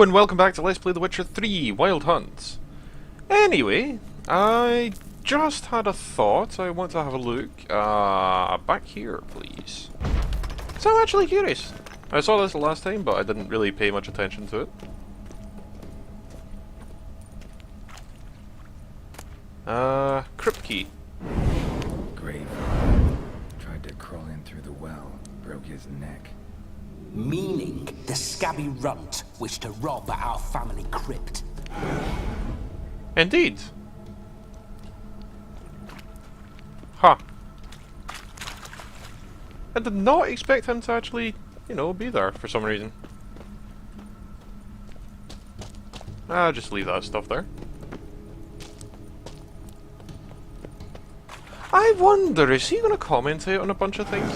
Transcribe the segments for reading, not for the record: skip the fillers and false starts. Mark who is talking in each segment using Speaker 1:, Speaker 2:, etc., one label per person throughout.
Speaker 1: and welcome back to Let's Play The Witcher 3 Wild Hunt. Anyway, I just had a thought. I want to have a look back here, please. So I'm actually curious. I saw this the last time, but I didn't really pay much attention to it. Crypt key.
Speaker 2: Grave. Tried to crawl in through the well, broke his neck.
Speaker 3: Meaning the scabby runt wished to rob our family crypt.
Speaker 1: Indeed. Huh. I did not expect him to actually, be there for some reason. I'll just leave that stuff there. I wonder, is he going to commentate on a bunch of things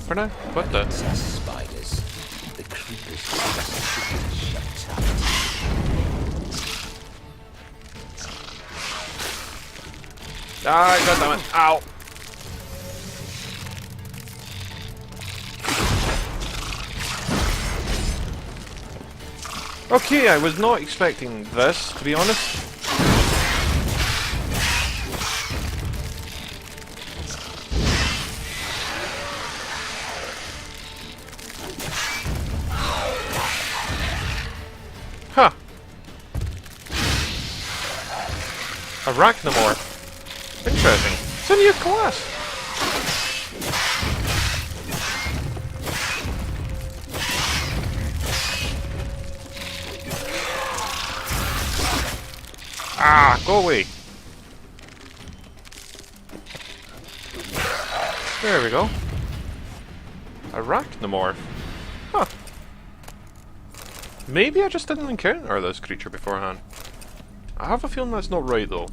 Speaker 1: for now? What the?
Speaker 3: Spiders. The creepers just shut up.
Speaker 1: Ah, goddammit. Ow. Okay, I was not expecting this, to be honest. Huh. Arachnomorph. Interesting. It's a new class. Ah, go away. There we go. Arachnomorph. Huh. Maybe I just didn't encounter this creature beforehand. I have a feeling that's not right, though.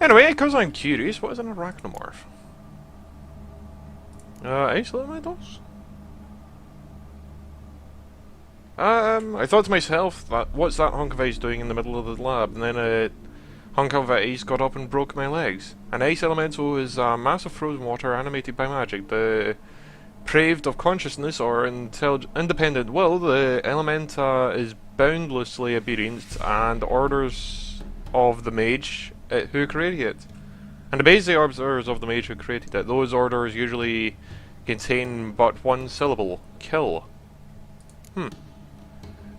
Speaker 1: Anyway, because I'm curious, what is an arachnomorph? Isolate my dose? I thought to myself, what's that hunk of ice doing in the middle of the lab? And then a hunk of ice got up and broke my legs. An ice elemental is a mass of frozen water animated by magic. Depraved of consciousness or independent will, the elementa is boundlessly obedient and orders of the mage who created it. And obeys the orders of the mage who created it. Those orders usually contain but one syllable. Kill.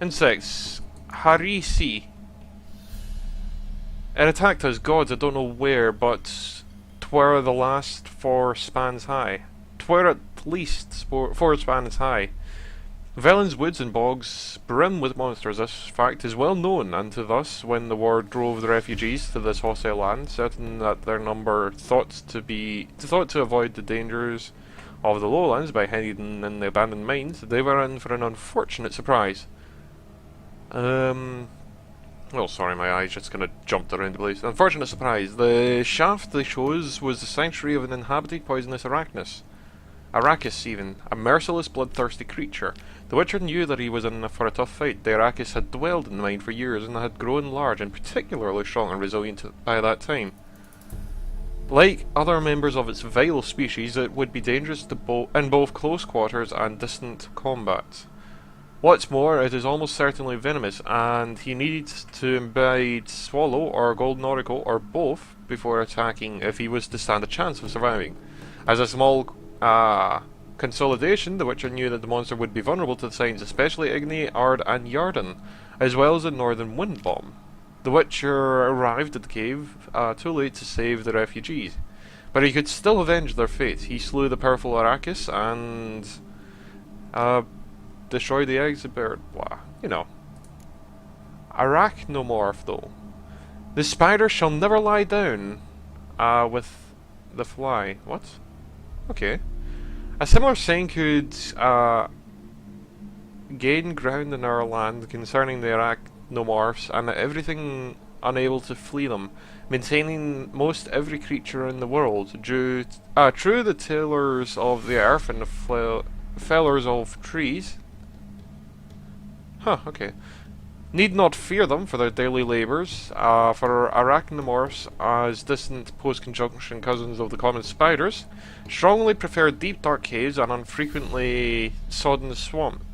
Speaker 1: Insects. Harisi. It attacked us, gods, I don't know where, but 'twere the last 4 spans high. 'Twere at least 4 spans high. Velen's woods and bogs brim with monsters. This fact is well known, and to thus, when the war drove the refugees to this hostile land, certain that their number thought to avoid the dangers of the lowlands by hiding in the abandoned mines, they were in for an unfortunate surprise. Well, sorry, my eyes just kind of jumped around the place. Unfortunate surprise. The shaft they chose was the sanctuary of an inhabited poisonous Arrakis even, a merciless, bloodthirsty creature. The Witcher knew that he was in for a tough fight. The Arrakis had dwelled in the mine for years and had grown large and particularly strong and resilient by that time. Like other members of its vile species, it would be dangerous to in both close quarters and distant combat. What's more, it is almost certainly venomous, and he needed to imbibe Swallow or Golden Oracle or both before attacking if he was to stand a chance of surviving. As a small consolidation, the Witcher knew that the monster would be vulnerable to the signs, especially Igni, Ard, and Yarden, as well as the Northern Wind Bomb. The Witcher arrived at the cave too late to save the refugees, but he could still avenge their fate. He slew the powerful Arrakis and destroyed the exhibit. Arachnomorph, though. The spider shall never lie down with the fly. What? Okay. A similar saying could gain ground in our land concerning the arachnomorphs and everything unable to flee them, maintaining most every creature in the world. True the tillers of the earth and the fellers of trees. Huh, okay. need not fear them for their daily labours, for arachnomorphs, as distant post-conjunction cousins of the common spiders, strongly prefer deep dark caves and unfrequently sodden swamps.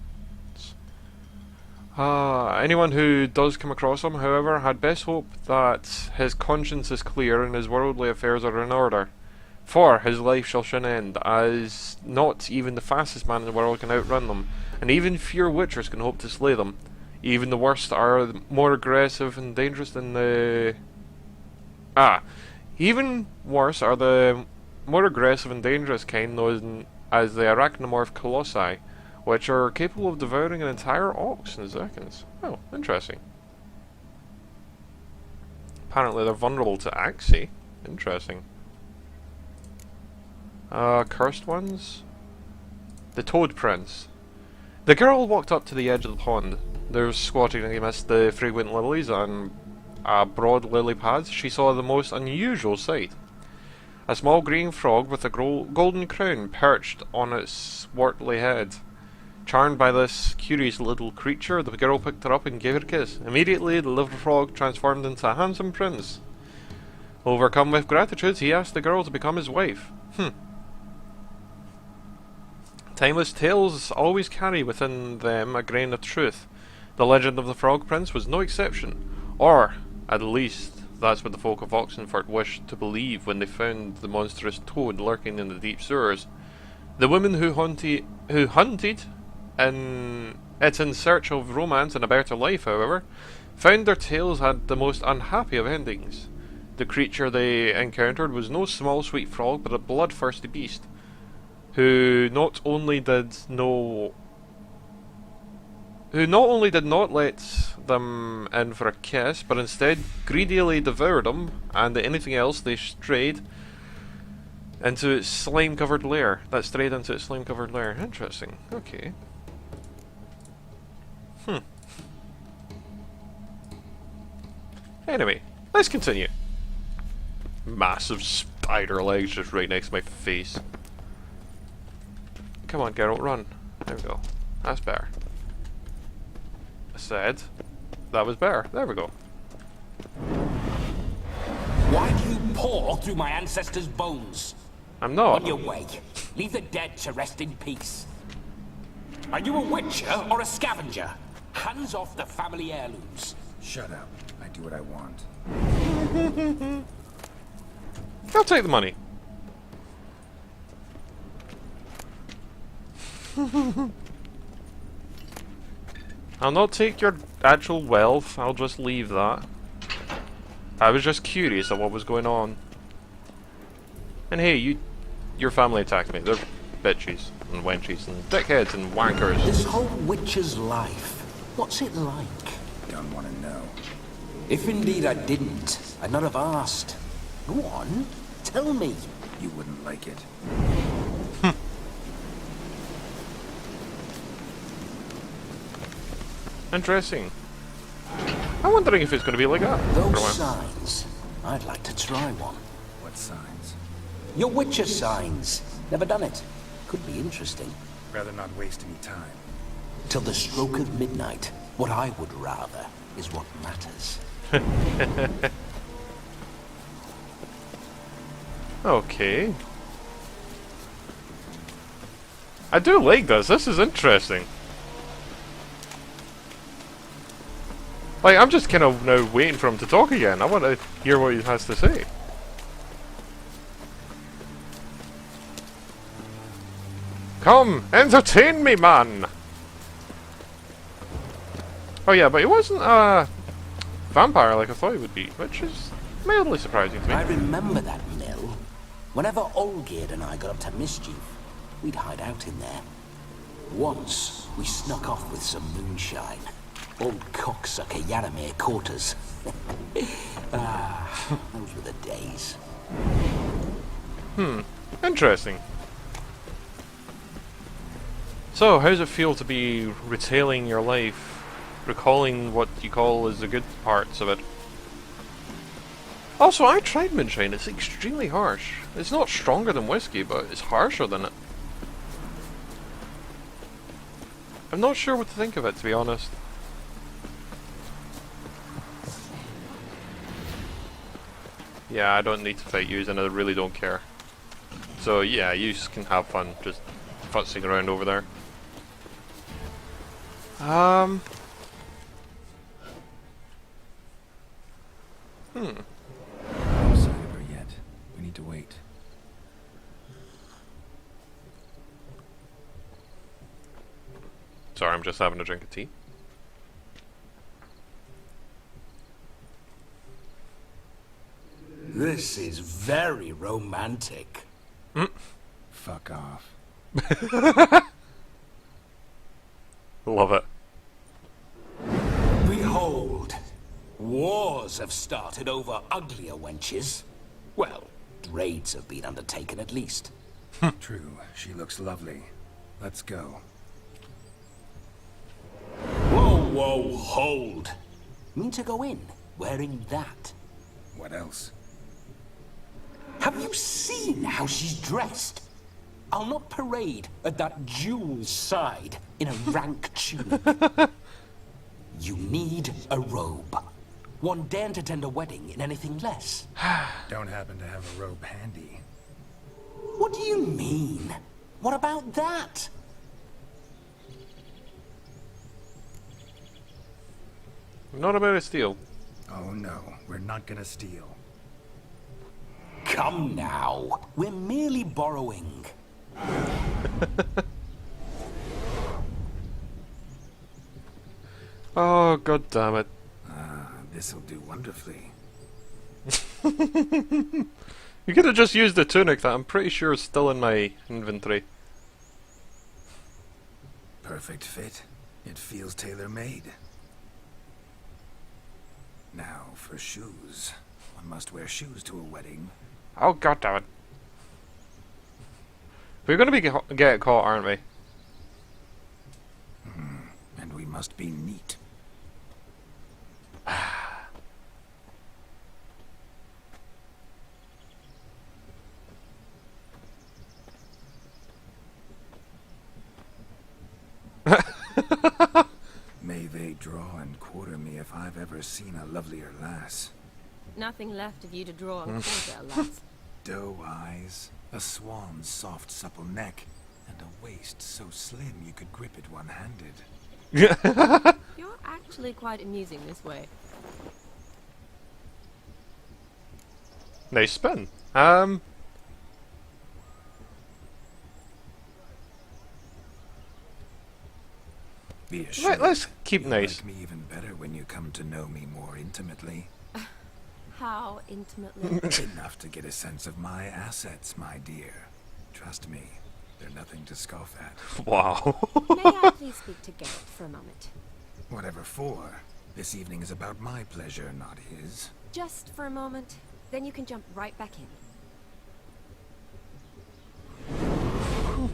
Speaker 1: Anyone who does come across him, however, had best hope that his conscience is clear and his worldly affairs are in order. For his life shall soon end, as not even the fastest man in the world can outrun them, and even fewer witchers can hope to slay them. Even the worst are more aggressive and dangerous than the... Even worse are the more aggressive and dangerous kind known as the arachnomorph colossi, which are capable of devouring an entire ox in seconds. Oh, interesting. Apparently they're vulnerable to Axie. Interesting. Cursed ones? The Toad Prince. The girl walked up to the edge of the pond. There, squatting amidst the fragrant lilies and broad lily pads, she saw the most unusual sight. A small green frog with a golden crown perched on its swartly head. Charmed by this curious little creature, the girl picked her up and gave her a kiss. Immediately, the little frog transformed into a handsome prince. Overcome with gratitude, he asked the girl to become his wife. Timeless tales always carry within them a grain of truth. The legend of the Frog Prince was no exception, or, at least, that's what the folk of Oxenford wished to believe when they found the monstrous toad lurking in the deep sewers. The women who hunted in search of romance and a better life, however, found their tales had the most unhappy of endings. The creature they encountered was no small sweet frog, but a bloodthirsty beast, who not only did not let them in for a kiss, but instead greedily devoured them and anything else they strayed into its slime-covered lair. Interesting. Okay. Anyway, let's continue. Massive spider legs just right next to my face. Come on, Geralt, run. There we go. That's better. I said that was better. There we go.
Speaker 3: Why do you paw through my ancestors' bones?
Speaker 1: I'm not.
Speaker 3: On your way. Leave the dead to rest in peace. Are you a witcher or a scavenger? Hands off the family heirlooms.
Speaker 2: Shut up. I do what I want.
Speaker 1: I'll take the money. I'll not take your actual wealth, I'll just leave that. I was just curious at what was going on. And hey, your family attacked me. They're bitches and wenches and dickheads and wankers.
Speaker 3: This whole witcher's life, what's it like?
Speaker 2: Don't want to know.
Speaker 3: If indeed I didn't, I'd not have asked. Go on, tell me.
Speaker 2: You wouldn't like it.
Speaker 1: Interesting. I'm wondering if it's going to be like that.
Speaker 3: Those signs, I'd like to try one.
Speaker 2: What signs?
Speaker 3: Your witcher signs. Never done it. Could be interesting.
Speaker 2: Rather not waste any time.
Speaker 3: Till the stroke of midnight, what I would rather is what matters.
Speaker 1: Okay. I do like this. This is interesting. Like, I'm just kind of now waiting for him to talk again. I want to hear what he has to say. Come, entertain me, man! Oh yeah, but he wasn't a vampire like I thought he would be, which is mildly surprising to me.
Speaker 3: I remember that mill. Whenever Olgierd and I got up to mischief, we'd hide out in there. Once, we snuck off with some moonshine. Old cocksucker Yaramir caught us. Those were the days.
Speaker 1: Interesting. So, how does it feel to be retailing your life, recalling what you call as the good parts of it? Also, I tried moonshine. It's extremely harsh. It's not stronger than whiskey, but it's harsher than it. I'm not sure what to think of it, to be honest. Yeah, I don't need to fight you, and I really don't care. So yeah, you can have fun just futzing around over there.
Speaker 2: No sign of her yet. We need to wait.
Speaker 1: Sorry, I'm just having a drink of tea.
Speaker 3: This is very romantic.
Speaker 2: Fuck off.
Speaker 1: Love it.
Speaker 3: Behold, wars have started over uglier wenches. Well, raids have been undertaken at least.
Speaker 2: True, she looks lovely. Let's go.
Speaker 3: Whoa, whoa, hold. Mean to go in, wearing that?
Speaker 2: What else?
Speaker 3: Have you seen how she's dressed? I'll not parade at that jewel's side in a rank tunic. You need a robe. One daren't attend a wedding in anything less.
Speaker 2: Don't happen to have a robe handy.
Speaker 3: What do you mean? What about that?
Speaker 1: Not about a steal.
Speaker 2: Oh no, we're not gonna steal.
Speaker 3: Come now, we're merely borrowing.
Speaker 1: Oh, god damn it.
Speaker 2: This'll do wonderfully.
Speaker 1: You could have just used the tunic that I'm pretty sure is still in my inventory.
Speaker 2: Perfect fit. It feels tailor-made. Now for shoes. One must wear shoes to a wedding.
Speaker 1: Oh god damn it. We're gonna get caught, aren't we?
Speaker 2: And we must be neat. May they draw and quarter me if I've ever seen a lovelier lass.
Speaker 4: Nothing left of you to draw and quarter, lass.
Speaker 2: Doe eyes, a swan's soft supple neck, and a waist so slim you could grip it one-handed.
Speaker 4: You're actually quite amusing this way.
Speaker 1: Nice spin.
Speaker 2: Be assured,
Speaker 1: Let's keep
Speaker 2: you'll
Speaker 1: nice.
Speaker 2: like me even better when you come to know me more intimately.
Speaker 4: How intimately?
Speaker 2: Enough to get a sense of my assets, my dear. Trust me, they're nothing to scoff at.
Speaker 1: Wow.
Speaker 4: May I please speak to Garrett for a moment?
Speaker 2: Whatever for. This evening is about my pleasure, not his.
Speaker 4: Just for a moment, then you can jump right back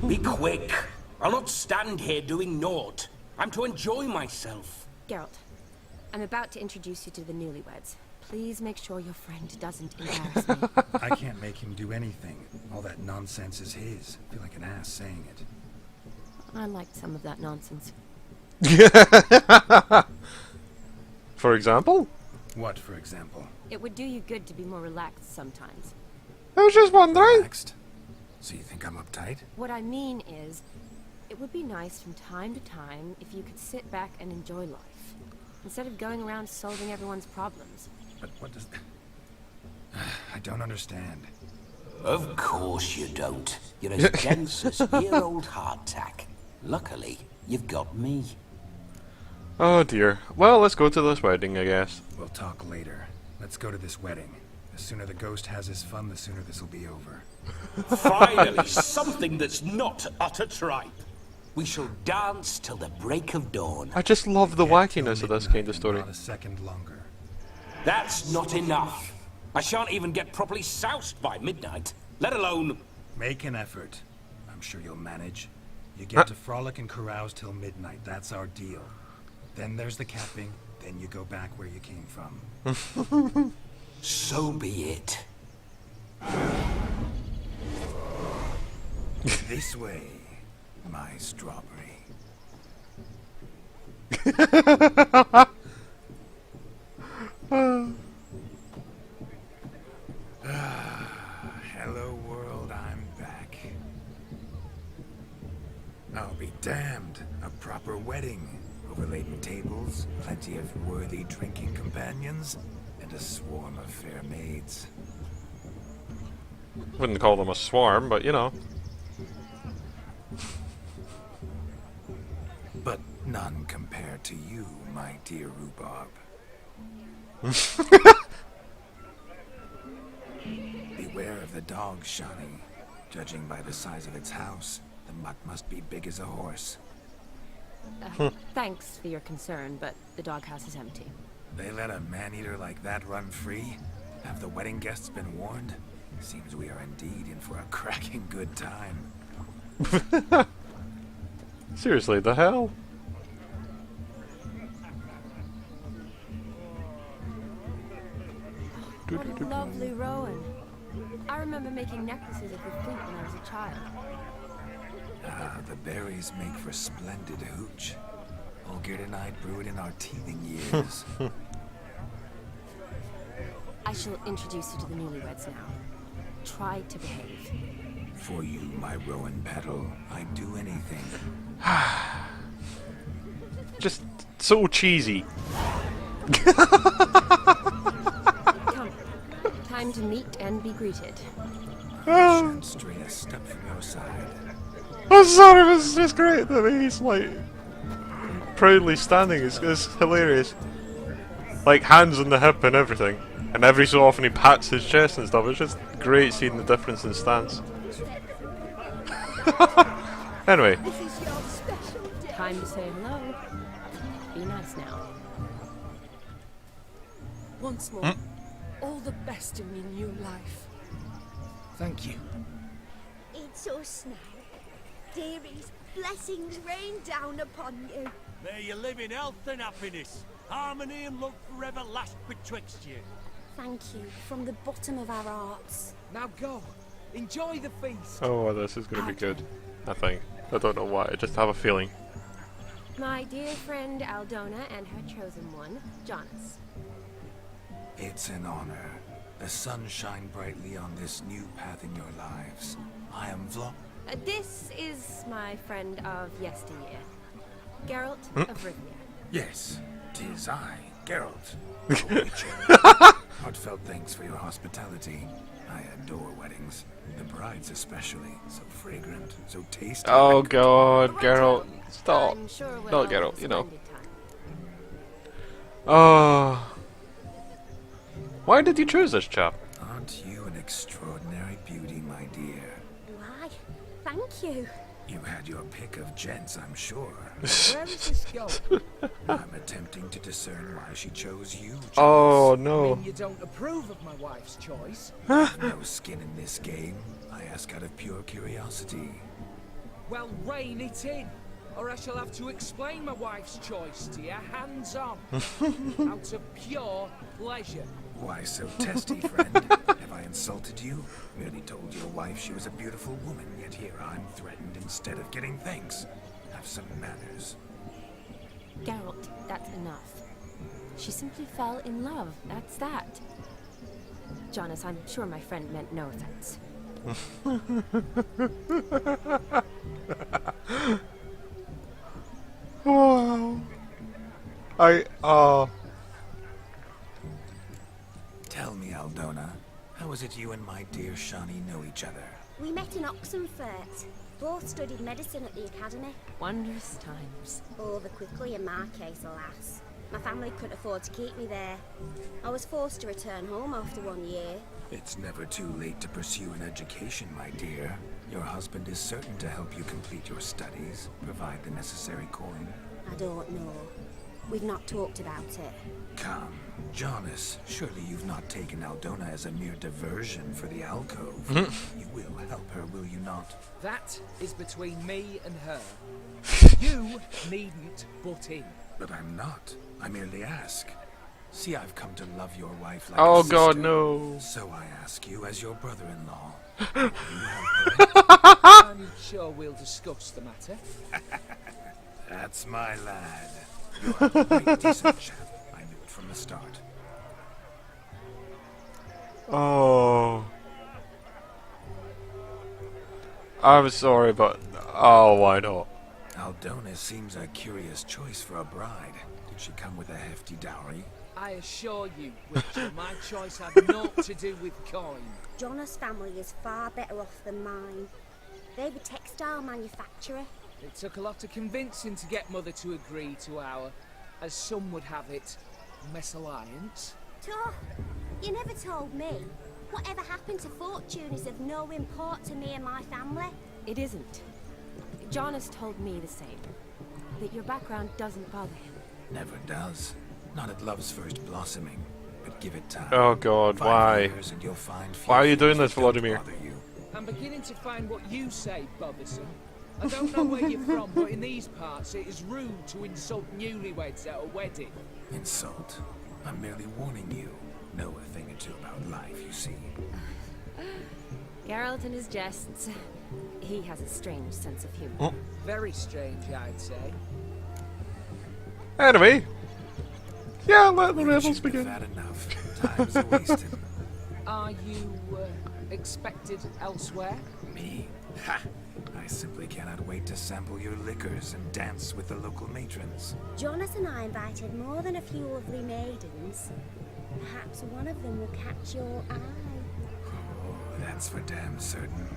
Speaker 4: in.
Speaker 3: Be quick. I'll not stand here doing naught. I'm to enjoy myself.
Speaker 4: Geralt, I'm about to introduce you to the newlyweds. Please make sure your friend doesn't embarrass me.
Speaker 2: I can't make him do anything. All that nonsense is his. I feel like an ass saying it.
Speaker 4: I liked some of that nonsense.
Speaker 1: For example?
Speaker 2: What, for example?
Speaker 4: It would do you good to be more relaxed sometimes.
Speaker 1: I was just wondering.
Speaker 2: Next. So you think I'm uptight?
Speaker 4: What I mean is, it would be nice from time to time if you could sit back and enjoy life, instead of going around solving everyone's problems.
Speaker 2: But what does... I don't understand.
Speaker 3: Of course you don't. You're as dense as year-old hardtack. Luckily, you've got me.
Speaker 1: Oh dear. Well, let's go to this wedding, I guess.
Speaker 2: We'll talk later. Let's go to this wedding. The sooner the ghost has his fun, the sooner this'll be over.
Speaker 3: Finally, something that's not utter tripe. We shall dance till the break of dawn.
Speaker 1: I just love the
Speaker 2: Can't till
Speaker 1: wackiness of this
Speaker 2: midnight
Speaker 1: kind of
Speaker 2: and
Speaker 1: story.
Speaker 2: Not a second longer.
Speaker 3: That's not enough. I shan't even get properly soused by midnight, let alone...
Speaker 2: Make an effort. I'm sure you'll manage. You get to frolic and carouse till midnight. That's our deal. Then there's the capping. Then you go back where you came from.
Speaker 3: So be it.
Speaker 2: This way, my strawberry. A proper wedding. Overladen tables, plenty of worthy drinking companions, and a swarm of fair maids.
Speaker 1: Wouldn't call them a swarm, but you know.
Speaker 2: But none compared to you, my dear rhubarb. Beware of the dog, Shawnee. Judging by the size of its house, the mutt must be big as a horse.
Speaker 4: Thanks for your concern, but the doghouse is empty.
Speaker 2: They let a man-eater like that run free? Have the wedding guests been warned? Seems we are indeed in for a cracking good time.
Speaker 1: Seriously, the hell?
Speaker 4: What a lovely Rowan. I remember making necklaces of the flute when I was a child.
Speaker 2: Ah, the berries make for splendid hooch. Olgerd and I brewed in our teething years.
Speaker 4: I shall introduce you to the newlyweds now. Try to behave.
Speaker 2: For you, my Rowan petal, I'd do anything.
Speaker 1: Just so cheesy.
Speaker 4: Come. Time to meet and be greeted.
Speaker 2: I shan't stray a step from your side.
Speaker 1: I'm sorry, it's just great that he's like proudly standing. It's hilarious. Like hands on the hip and everything. And every so often he pats his chest and stuff. It's just great seeing the difference in stance. Anyway.
Speaker 4: Time to say hello. Be nice now.
Speaker 5: Once more, all the best in your new life.
Speaker 2: Thank you.
Speaker 6: It's us now. Dearies, blessings rain down upon you.
Speaker 7: May you live in health and happiness. Harmony and love forever last betwixt you.
Speaker 6: Thank you from the bottom of our hearts.
Speaker 5: Now go. Enjoy the feast.
Speaker 1: Oh, this is going to be good. I think. I don't know why. I just have a feeling.
Speaker 4: My dear friend Aldona and her chosen one, Jonas.
Speaker 2: It's an honor. The sun shine brightly on this new path in your lives. I am
Speaker 4: This is my friend of yesteryear, Geralt of Rivia.
Speaker 2: Yes, 'tis I, Geralt. Heartfelt thanks for your hospitality. I adore weddings. The brides especially. So fragrant, so tasty.
Speaker 1: Oh god, Geralt. Stop.
Speaker 4: I'm sure we'll
Speaker 1: Not
Speaker 4: all
Speaker 1: Geralt,
Speaker 4: have a
Speaker 1: you know.
Speaker 4: splendid time.
Speaker 1: Oh. Why did you choose this chap?
Speaker 2: Aren't you an extraordinary beauty, my dear?
Speaker 6: Why, thank you.
Speaker 2: You had your pick of gents, I'm sure.
Speaker 5: Where is this going?
Speaker 2: I'm attempting to discern why she chose you, Jonas.
Speaker 1: Oh
Speaker 5: I
Speaker 1: no.
Speaker 5: mean, you don't approve of my wife's choice.
Speaker 2: No skin in this game. I ask out of pure curiosity.
Speaker 5: Well, rein it in, or I shall have to explain my wife's choice to you hands on. Out of pure pleasure.
Speaker 2: Why so testy, friend? Have I insulted you? Merely told your wife she was a beautiful woman, yet here I'm threatened instead of getting thanks. Have some manners.
Speaker 4: Geralt, that's enough. She simply fell in love. That's that. Jonas, I'm sure my friend meant no offense.
Speaker 1: Wow.
Speaker 2: Tell me, Aldona, how is it you and my dear Shawnee know each other?
Speaker 6: We met in Oxenfurt. Both studied medicine at the academy.
Speaker 4: Wondrous times.
Speaker 6: Over quickly in my case, alas. My family couldn't afford to keep me there. I was forced to return home after 1 year.
Speaker 2: It's never too late to pursue an education, my dear. Your husband is certain to help you complete your studies, provide the necessary coin.
Speaker 6: I don't know. We've not talked about it.
Speaker 2: Come, Jonas, surely you've not taken Aldona as a mere diversion for the alcove. You will help her, will you not?
Speaker 5: That is between me and her. You needn't butt in.
Speaker 2: But I'm not. I merely ask. See, I've come to love your wife like
Speaker 1: Oh
Speaker 2: a
Speaker 1: god,
Speaker 2: sister.
Speaker 1: no.
Speaker 2: So I ask you as your brother-in-law. Will you help her?
Speaker 5: I'm sure we'll discuss the matter.
Speaker 2: That's my lad. You're a great decent chap. I knew it from the start.
Speaker 1: Oh. I'm sorry, but oh, why not?
Speaker 2: Aldona seems a curious choice for a bride. Did she come with a hefty dowry?
Speaker 5: I assure you, Witcher, my choice had naught to do with coin.
Speaker 6: Jonas' family is far better off than mine. They're a textile manufacturer.
Speaker 5: It took a lot of convincing to get Mother to agree to our, as some would have it, mesalliance.
Speaker 6: Toh, you never told me. Whatever happened to fortune is of no import to me and my family.
Speaker 4: It isn't. Jonas told me the same. That your background doesn't bother him.
Speaker 2: Never does. Not at love's first blossoming. But give it time.
Speaker 1: Oh God,
Speaker 2: 5
Speaker 1: why?
Speaker 2: years and you'll find
Speaker 1: Why are you
Speaker 2: few
Speaker 1: doing
Speaker 2: things
Speaker 1: this,
Speaker 2: that don't
Speaker 1: Vladimir?
Speaker 2: bother you.
Speaker 5: I'm beginning to find what you say bothersome. I don't know where you're from, but in these parts it is rude to insult newlyweds at a wedding.
Speaker 2: Insult. I'm merely warning you. Know a thing or two about life, you see.
Speaker 4: Geralt and his jests. He has a strange sense of humor.
Speaker 1: Oh.
Speaker 5: Very strange, I'd say.
Speaker 1: Anyway. Yeah, let the
Speaker 2: You
Speaker 1: revels
Speaker 2: shouldn't
Speaker 1: begin.
Speaker 2: have had enough. Time's a wasted.
Speaker 5: Are you expected elsewhere?
Speaker 2: Me? Ha! I simply cannot wait to sample your liquors and dance with the local matrons.
Speaker 6: Jonas and I invited more than a few lovely maidens. Perhaps one of them will catch your eye.
Speaker 2: Oh, that's for damn certain.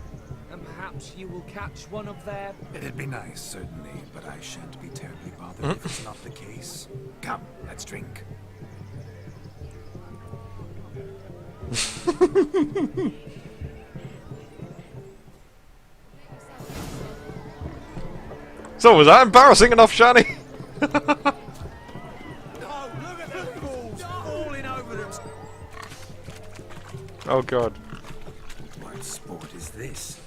Speaker 5: And perhaps you will catch one of their...
Speaker 2: It'd be nice, certainly, but I shan't be terribly bothered if it's not the case. Come, let's drink.
Speaker 1: So was that embarrassing enough, Shani?
Speaker 7: Oh, look at the balls falling over them.
Speaker 1: Oh God.
Speaker 2: What sport is this?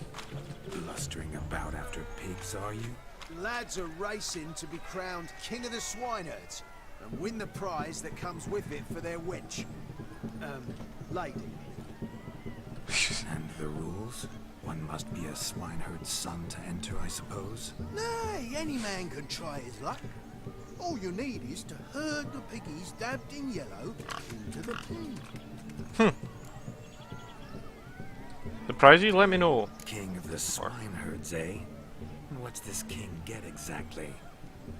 Speaker 2: Blustering about after pigs, are you?
Speaker 8: Lads are racing to be crowned King of the Swineherds and win the prize that comes with it for their wench. Lady.
Speaker 2: And the rules? One must be a swineherd's son to enter, I suppose.
Speaker 8: Nay, any man can try his luck. All you need is to herd the piggies dabbed in yellow into the pen.
Speaker 1: Surprise you? Let me know.
Speaker 2: King of the swineherds, eh? And what's this king get exactly?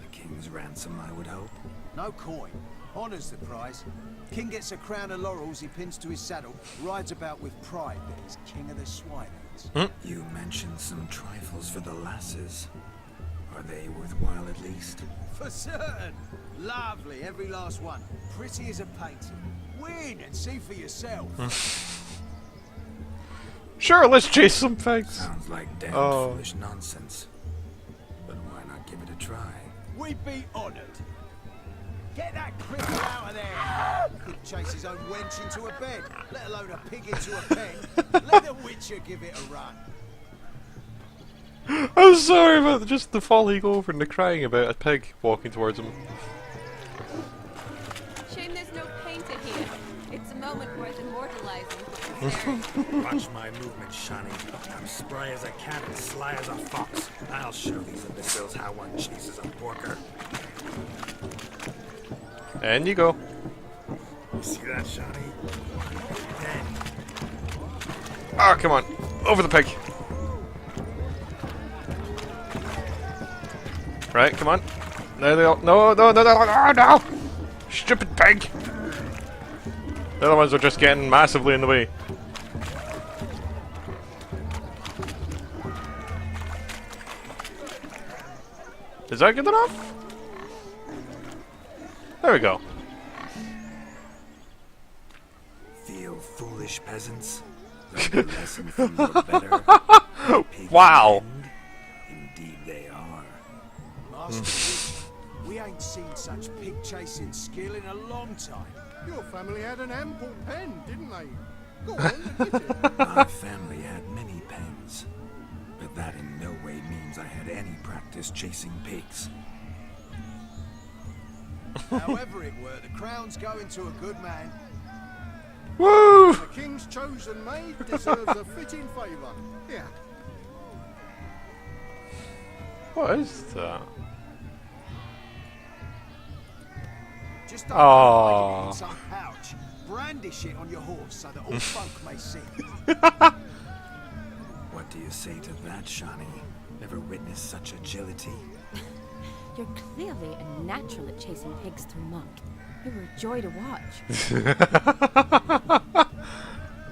Speaker 2: The king's ransom, I would hope.
Speaker 8: No coin. Honours the prize. King gets a crown of laurels he pins to his saddle, rides about with pride that he's King of the Swineherds.
Speaker 2: You mentioned some trifles for the lasses. Are they worthwhile at least?
Speaker 8: For certain. Lovely, every last one. Pretty as a painting. Win and see for yourself.
Speaker 1: Sure, let's chase some pigs.
Speaker 2: Sounds like damn foolish nonsense. But why not give it a try?
Speaker 8: We'd be honoured. Get that cripple out of there! Could chase his own wench into a bed, let alone a pig into a pen. Let the Witcher give it a run.
Speaker 1: I'm sorry about just the falling over and the crying about a pig walking towards him.
Speaker 4: Shame there's no painter here. It's a moment worth immortalizing.
Speaker 2: Watch my movement, Shani. I'm spry as a cat and sly as a fox. I'll show these imbeciles how one chases a porker.
Speaker 1: And you go.
Speaker 2: You see that, Shani? Then
Speaker 1: Ah, come on. Over the pig. Right, come on. There they all. No, no, no, no, no, no! Stupid pig! The other ones are just getting massively in the way. Is that good enough? There we go.
Speaker 2: feel foolish peasants. Learn a lesson from your better. Pigs
Speaker 1: Wow.
Speaker 2: bend. Indeed they are.
Speaker 8: Master, we ain't seen such pig chasing skill in a long time.
Speaker 9: Your family had an ample pen, didn't they? Go on, admit it.
Speaker 2: My family had many pens, but that in no way means I had any practice chasing pigs.
Speaker 8: However it were, the crown's going to a good man.
Speaker 1: Woo!
Speaker 9: The king's chosen maid deserves a fitting favour. Here.
Speaker 1: What is that?
Speaker 8: Just don't
Speaker 1: Aww.
Speaker 8: hide it in some pouch. Brandish it on your horse so that all folk may see.
Speaker 2: What do you say to that, Shani? Never witnessed such agility?
Speaker 4: You're clearly a natural at chasing pigs through muck. You were a joy to watch.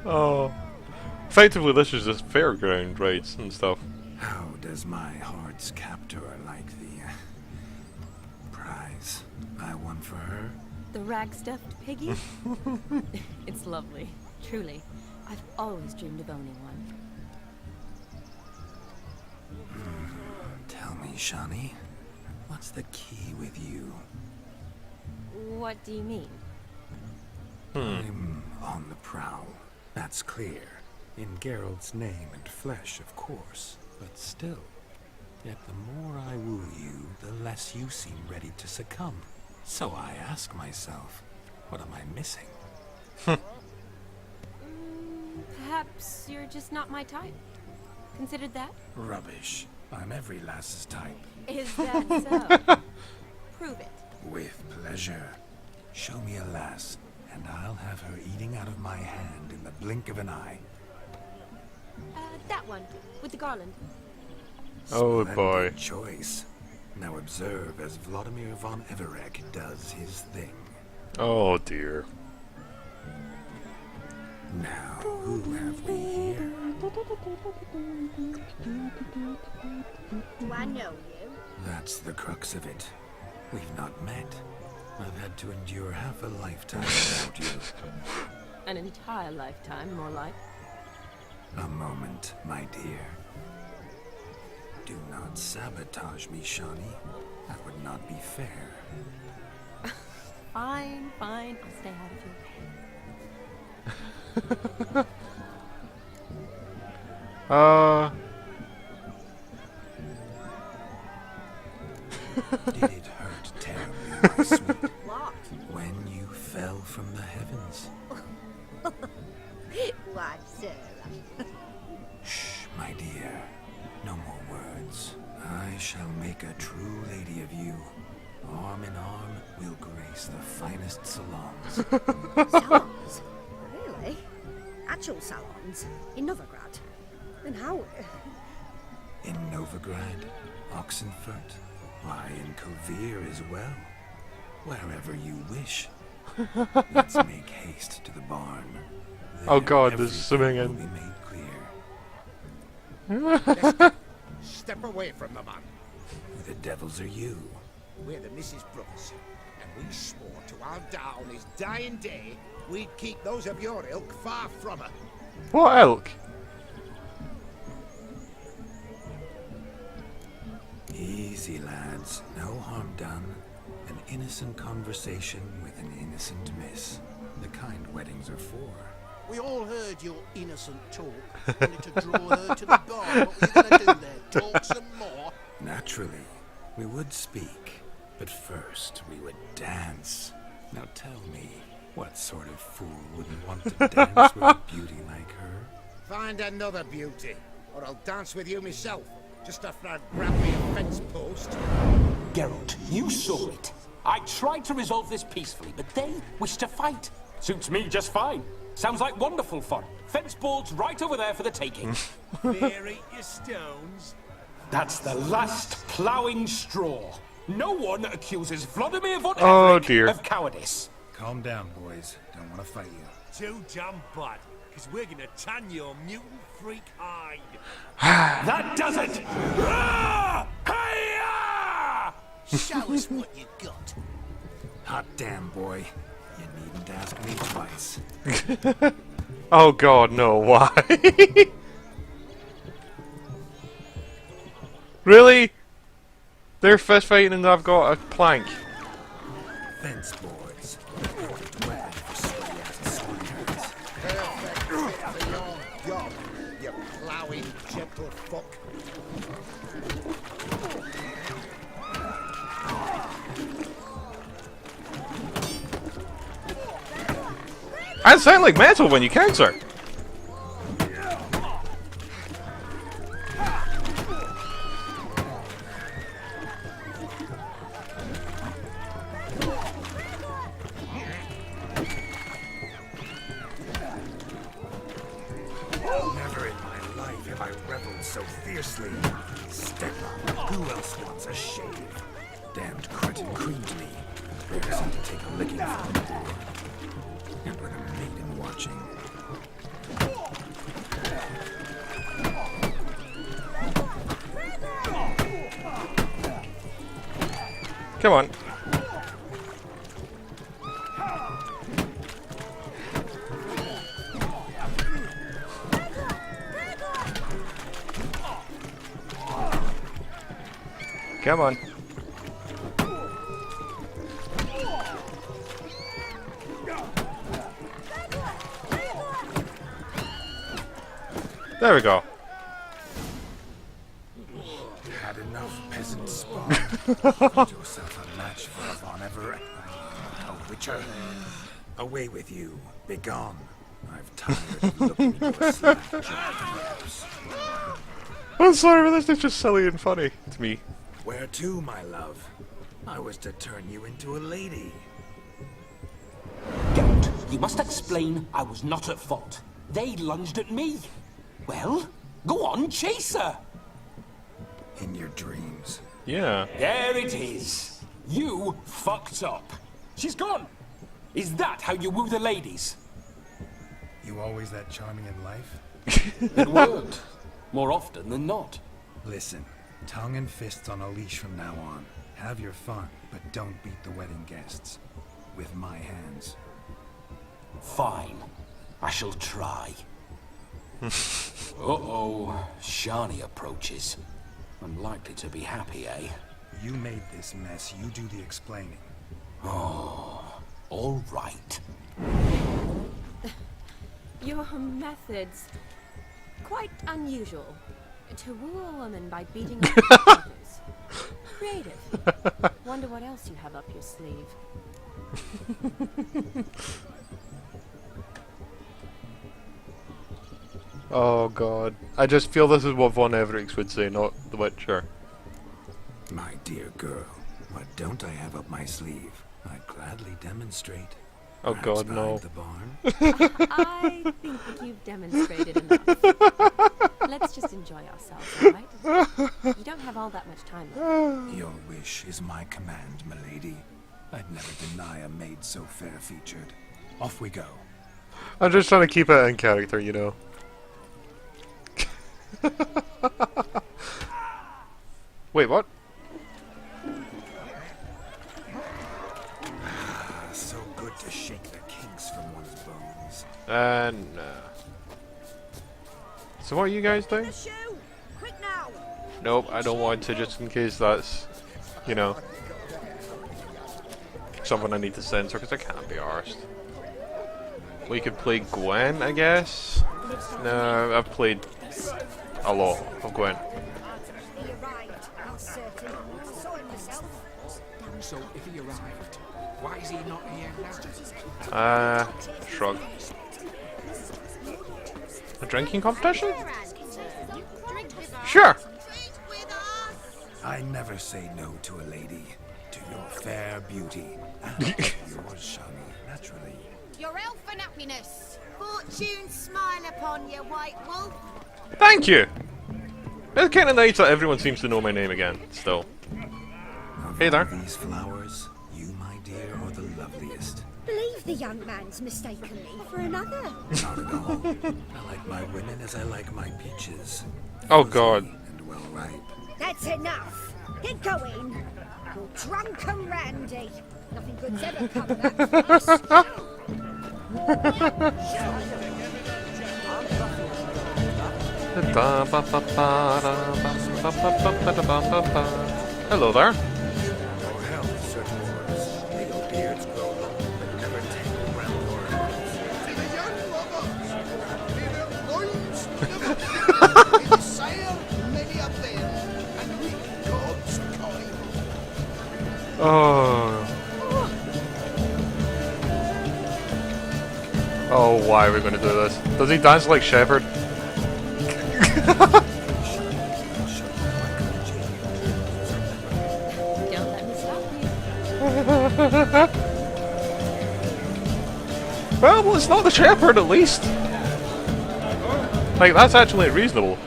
Speaker 1: Oh. Effectively, this is just fairground rides and stuff.
Speaker 2: How does my heart's captor like the prize I won for her?
Speaker 4: The rag-stuffed piggy? It's lovely. Truly. I've always dreamed of owning one.
Speaker 2: Tell me, Shani, what's the key with you?
Speaker 4: What do you mean?
Speaker 2: I'm on the prowl. That's clear. In Geralt's name and flesh, of course. But still. Yet the more I woo you, the less you seem ready to succumb. So I ask myself, what am I missing?
Speaker 4: Perhaps you're just not my type. Considered that?
Speaker 2: Rubbish. I'm every lass's type.
Speaker 4: Is that so? Prove it.
Speaker 2: With pleasure. Show me a lass, and I'll have her eating out of my hand in the blink of an eye.
Speaker 4: That one, with the garland.
Speaker 1: Oh
Speaker 2: Splendid
Speaker 1: boy.
Speaker 2: choice. Now observe as Vladimir von Everek does his thing.
Speaker 1: Oh dear.
Speaker 2: Now, who have we here?
Speaker 6: Do I know you?
Speaker 2: That's the crux of it. We've not met. I've had to endure half a lifetime without you.
Speaker 4: An entire lifetime, more like.
Speaker 2: A moment, my dear. Do not sabotage me, Shani. That would not be fair.
Speaker 4: Fine, fine. I'll stay out of your way.
Speaker 2: Did it hurt terribly, my sweet,
Speaker 6: What?
Speaker 2: when you fell from the heavens?
Speaker 6: Why, Sarah?
Speaker 2: Shh, my dear. No more words. I shall make a true lady of you. Arm in arm, we'll grace the finest salons.
Speaker 6: Salons? Really? Actual salons? In Novigrad? And how?
Speaker 2: In Novigrad, Oxenfurt, why, in Kovir as well. Wherever you wish. Let's make haste to the barn.
Speaker 1: Oh
Speaker 2: There
Speaker 1: god, there's
Speaker 2: everything
Speaker 1: swimming
Speaker 2: will
Speaker 1: in.
Speaker 2: be made clear.
Speaker 8: Step away from the man.
Speaker 2: Who the devils are you?
Speaker 8: We're the Mrs. Brothers, and we swore to our dad on his dying day we'd keep those of your ilk far from her.
Speaker 1: What elk?
Speaker 2: Easy, lads. No harm done. An innocent conversation with an innocent miss. The kind weddings are for.
Speaker 9: We all heard your innocent talk. Wanted to draw her to the bar. What were you gonna do there? Talk some more?
Speaker 2: Naturally, we would speak, but first we would dance. Now tell me, what sort of fool wouldn't want to dance with a beauty like her?
Speaker 8: Find another beauty, or I'll dance with you myself. Just after I grab me a fence post.
Speaker 3: Geralt, you saw it. I tried to resolve this peacefully, but they wish to fight.
Speaker 10: Suits me just fine. Sounds like wonderful fun. Fence boards right over there for the taking.
Speaker 7: Fear eat your stones.
Speaker 10: That's the last ploughing straw. No one accuses Vladimir von
Speaker 1: Oh,
Speaker 10: Everek
Speaker 1: dear.
Speaker 10: of cowardice.
Speaker 2: Calm down, boys. Don't want to fight you.
Speaker 7: Too damn bad, because we're gonna tan your mutant freak hide.
Speaker 10: That does it! Ah! Hi-ya!
Speaker 9: Show us what you got.
Speaker 2: Hot damn, boy. You needn't ask me twice.
Speaker 1: Oh god, no, why? Really? They're fist fighting and I've got a plank.
Speaker 2: Fence boards. Perfect weapon for sweaty-ass swineherds.
Speaker 8: Perfect fit for your job, you ploughing gentle fuck.
Speaker 1: I sound like metal when you counter.
Speaker 2: Never in my life have I reveled so fiercely. Step up. Who else wants a shave? Damned cretin creamed me. Bears had to take a licking from the door. And with a maiden watching.
Speaker 1: Come on. Come on. There we go.
Speaker 2: Had enough, peasant spawn. Find yourself a match for a Von Ever. A witcher. Away with you. Begone. I've tired of looking into a slack jaw's.
Speaker 1: I'm sorry, but this is just silly and funny to me.
Speaker 2: Where to, my love? I was to turn you into a lady.
Speaker 3: Geralt, you must explain I was not at fault. They lunged at me. Well, go on, chase her.
Speaker 2: In your dreams.
Speaker 1: Yeah.
Speaker 10: There it is. You fucked up. She's gone. Is that how you woo the ladies?
Speaker 2: You always that charming in life?
Speaker 3: It worked. More often than not.
Speaker 2: Listen, tongue and fists on a leash from now on. Have your fun, but don't beat the wedding guests. With my hands.
Speaker 3: Fine. I shall try. Uh-oh. Shani approaches. Unlikely to be happy, eh?
Speaker 2: You made this mess. You do the explaining.
Speaker 3: Oh, all right.
Speaker 4: Your methods. Quite unusual. To woo a woman by beating up her brothers. Creative. Wonder what else you have up your sleeve.
Speaker 1: Oh god. I just feel this is what Von Everix would say, not The Witcher.
Speaker 2: My dear girl, what don't I have up my sleeve? I'd gladly demonstrate.
Speaker 1: Oh
Speaker 2: Perhaps
Speaker 1: god,
Speaker 2: behind
Speaker 1: no.
Speaker 2: the barn?
Speaker 4: I think you've demonstrated enough. Let's just enjoy ourselves, alright? You don't have all that much time left.
Speaker 2: Your wish is my command, milady. I'd never deny a maid so fair-featured. Off we go.
Speaker 1: I'm just trying to keep it in character, you know. Wait, what?
Speaker 2: So good to shake the kinks from one's bones.
Speaker 1: So what are you guys doing?
Speaker 6: Quick now.
Speaker 1: Nope, I don't want to, just in case that's, you know, something I need to censor, because I can't be arsed. We could play Gwen, I guess? No, I've played a lot of Gwen.
Speaker 6: He arrived. I'm certain. Saw him myself.
Speaker 5: So, if he arrived, why is he not here now?
Speaker 1: Shrug. A drinking competition? Sure!
Speaker 2: I never say no to a lady. To your fair beauty. And yours, Shani, naturally.
Speaker 6: Your elfin happiness. Fortune smile upon you, White Wolf.
Speaker 1: Thank you! It's kind of nice that everyone seems to know my name again, still.
Speaker 2: Of
Speaker 1: Hey there.
Speaker 2: all these flowers, you, my dear, are the loveliest.
Speaker 6: Believe the young man's mistaken me for another.
Speaker 2: Not at all. I like my women as I like my peaches.
Speaker 1: Oh god.
Speaker 2: And well ripe.
Speaker 6: That's enough. Get going. You're drunk and randy. Nothing good's ever come back from us.
Speaker 1: Hello there.
Speaker 2: Oh hell, certain wars. Legal beards grow long, but never tangle round horns.
Speaker 8: To the young lovers, their loins never in the sire many a bed, and weak God's coin.
Speaker 1: Oh. Oh, why are we going to do this? Does he dance like Shepherd?
Speaker 4: Don't let me stop you.
Speaker 1: Well, it's not the Shepherd at least. Like, that's actually reasonable.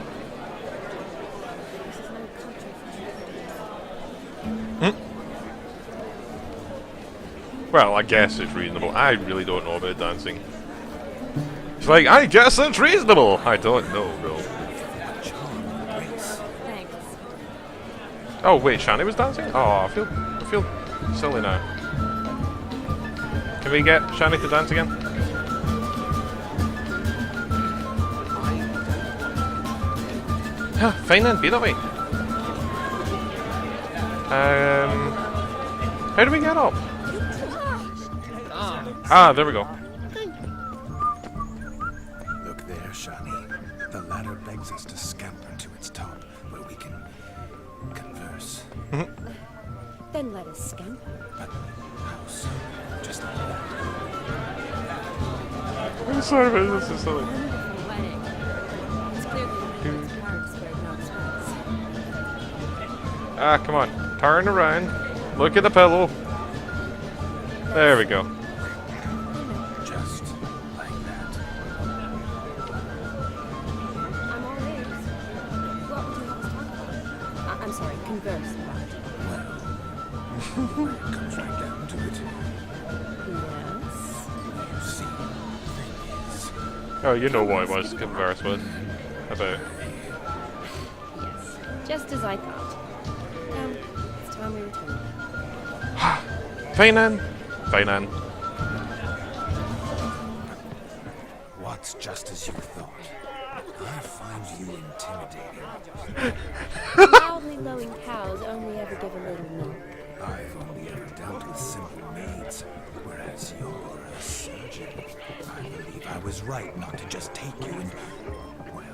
Speaker 4: This is no country for you.
Speaker 1: Well, I guess it's reasonable. I really don't know about dancing. It's like, I guess it's reasonable! I don't know, bro.
Speaker 4: Thanks.
Speaker 1: Oh, wait, Shani was dancing? Oh, I feel silly now. Can we get Shani to dance again? Fine then, be that way. How do we get up? Ah, there we go.
Speaker 2: Look there, Shani. The ladder begs us to scamper to its top, where we can converse.
Speaker 4: Then let us scamper.
Speaker 2: But how so? Just like that.
Speaker 1: I'm sorry, but this is silly.
Speaker 4: Wonderful wedding. It's clear that you parents spared no expense.
Speaker 1: Ah, come on. Turn around. Look at the pillow. There we go.
Speaker 2: Just like that.
Speaker 4: I'm all ears. What would you have us talk about? I'm sorry, converse about.
Speaker 2: When it comes right down to it,
Speaker 4: Yes.
Speaker 2: you see, the thing is,
Speaker 1: Oh, you know what it was to converse with. About.
Speaker 4: Yes. Just as I thought. It's time we return.
Speaker 1: Fine then. Fine then.
Speaker 2: what's just as you thought. I find you intimidating.
Speaker 4: Loudly lowing cows only ever give a little milk.
Speaker 2: I've only ever dealt with simple maids, whereas you're a surgeon. I believe I was right not to just take you and... well,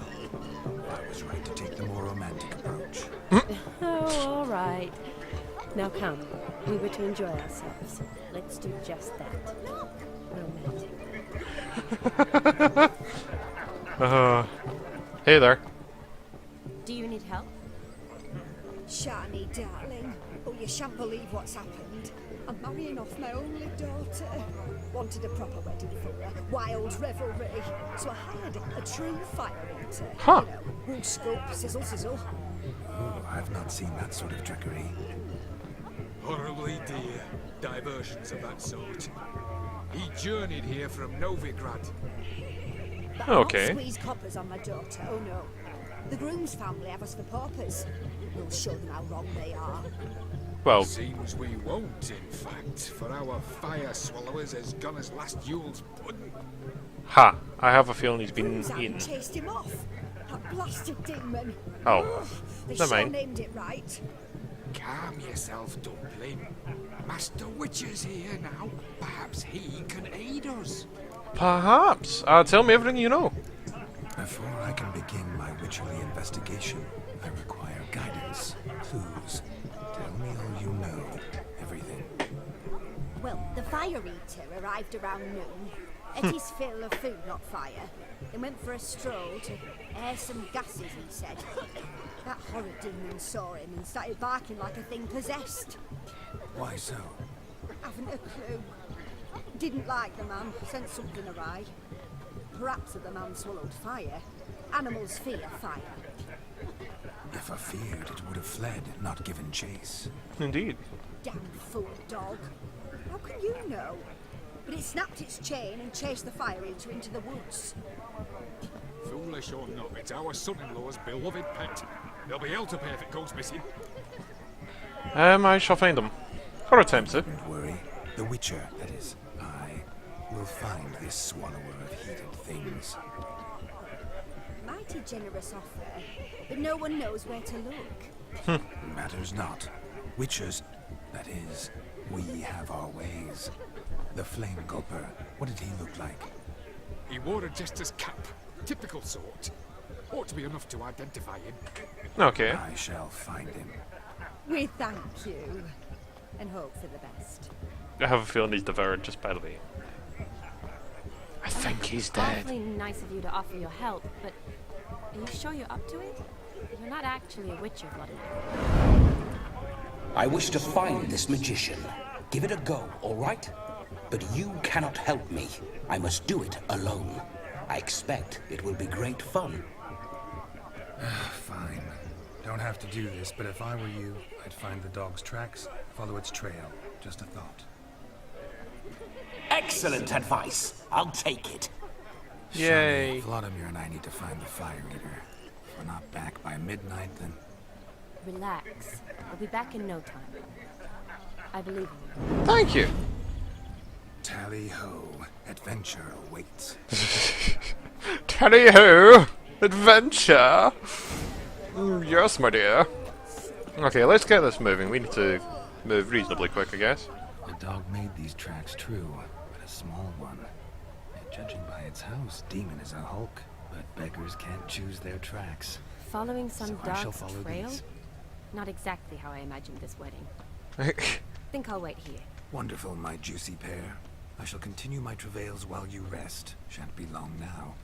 Speaker 2: I was right to take the more romantic approach.
Speaker 4: Oh, all right. Now come. We were to enjoy ourselves. Let's do just that. Romantic.
Speaker 1: Hey there.
Speaker 4: Do you need help?
Speaker 6: Shani, darling. Oh, you shan't believe what's happened. I'm marrying off my only daughter. Wanted a proper wedding for her. Wild revelry. So I hired a true fire eater.
Speaker 1: Huh.
Speaker 6: You know, wood scope, sizzle, sizzle.
Speaker 2: Oh, I've not seen that sort of trickery.
Speaker 10: Horribly dear diversions of that sort. He journeyed here from Novigrad.
Speaker 6: But
Speaker 1: Okay.
Speaker 6: I'll squeeze coppers on my daughter. Oh no. The groom's family have us for paupers. We'll show them how wrong they are.
Speaker 1: Well,
Speaker 10: Seems we won't, in fact, for our fire swallowers has gone as last Yule's pudding.
Speaker 1: ha. I have a feeling he's been
Speaker 6: Grooms
Speaker 1: eaten.
Speaker 6: haven't chased him off. That blasted demon.
Speaker 1: Oh.
Speaker 6: Ugh, they
Speaker 1: Never
Speaker 6: sure
Speaker 1: mind.
Speaker 6: named it right.
Speaker 10: Calm yourself, Dumpling. Master Witcher's here now. Perhaps he can aid us.
Speaker 1: Perhaps. Tell me everything you know.
Speaker 2: Before I can begin my witcherly investigation, I require guidance, clues. Tell me all you know. Everything.
Speaker 6: Well, the fire eater arrived around noon. Ate his fill of food, not fire. Then went for a stroll to air some gases, he said. That horrid demon saw him and started barking like a thing possessed.
Speaker 2: Why so?
Speaker 6: Haven't a clue. Didn't like the man, sent something awry. Perhaps if the man swallowed fire. Animals fear fire.
Speaker 2: If I feared, it would have fled, not given chase.
Speaker 1: Indeed.
Speaker 6: Damn fool dog. How can you know? But it snapped its chain and chased the fire eater into the woods.
Speaker 10: Foolish or not, it's our son-in-law's beloved pet. There'll be hell to pay if it goes missing.
Speaker 1: I shall find him. Or attempt to.
Speaker 2: Don't worry. The Witcher, that is, I, will find this swallower of heated things.
Speaker 6: Mighty generous offer, but no one knows where to look.
Speaker 2: Matters not. Witchers, that is, we have our ways. The Flame Gulper, what did he look like?
Speaker 10: He wore a jester's cap. Typical sort. Ought to be enough to identify him.
Speaker 1: Okay.
Speaker 2: I shall find him.
Speaker 6: We thank you, and hope for the best.
Speaker 1: I have a feeling he's devoured just by the way. I think he's dead.
Speaker 4: Awfully nice of you to offer your help, but are you sure you're up to it? You're not actually a witcher, Vladimir.
Speaker 3: I wish to find this magician. Give it a go, all right? But you cannot help me. I must do it alone. I expect it will be great fun.
Speaker 2: Fine. Don't have to do this, but if I were you, I'd find the dog's tracks, follow its trail. Just a thought.
Speaker 3: Excellent advice. I'll take it.
Speaker 1: Yay.
Speaker 2: Vladimir and I need to find the fire eater. If we're not back by midnight, then...
Speaker 4: Relax. I'll be back in no time. I believe in you.
Speaker 1: Thank you.
Speaker 2: Tally-ho. Adventure awaits.
Speaker 1: Tally-ho! Adventure! Yes, my dear. Okay, let's get this moving. We need to move reasonably quick, I guess.
Speaker 2: The dog made these tracks true, but a small one. And judging by its house, Demon is a hulk. But beggars can't choose their tracks.
Speaker 4: Following some
Speaker 2: So I shall
Speaker 4: dark
Speaker 2: follow
Speaker 4: trail?
Speaker 2: these.
Speaker 4: Not exactly how I imagined this wedding. Think I'll wait here.
Speaker 2: Wonderful, my juicy pair. I shall continue my travails while you rest. Shan't be long now.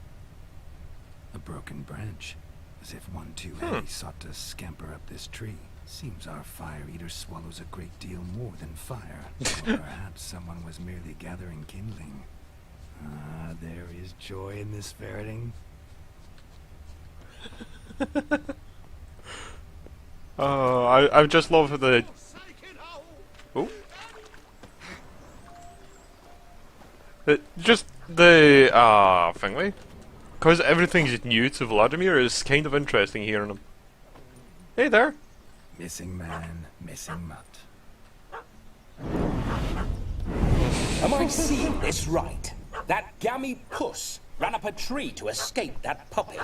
Speaker 2: A broken branch. As if one too heavy sought to scamper up this tree. Seems our fire eater swallows a great deal more than fire. Or perhaps someone was merely gathering kindling. Ah, there is joy in this ferreting.
Speaker 1: Oh, I just love the... Oh. Just the, thingy. Because everything's new to Vladimir, it's kind of interesting hearing him. Hey there.
Speaker 2: Missing man, missing mutt.
Speaker 3: Am I seeing this right? That gammy puss ran up a tree to escape that puppy.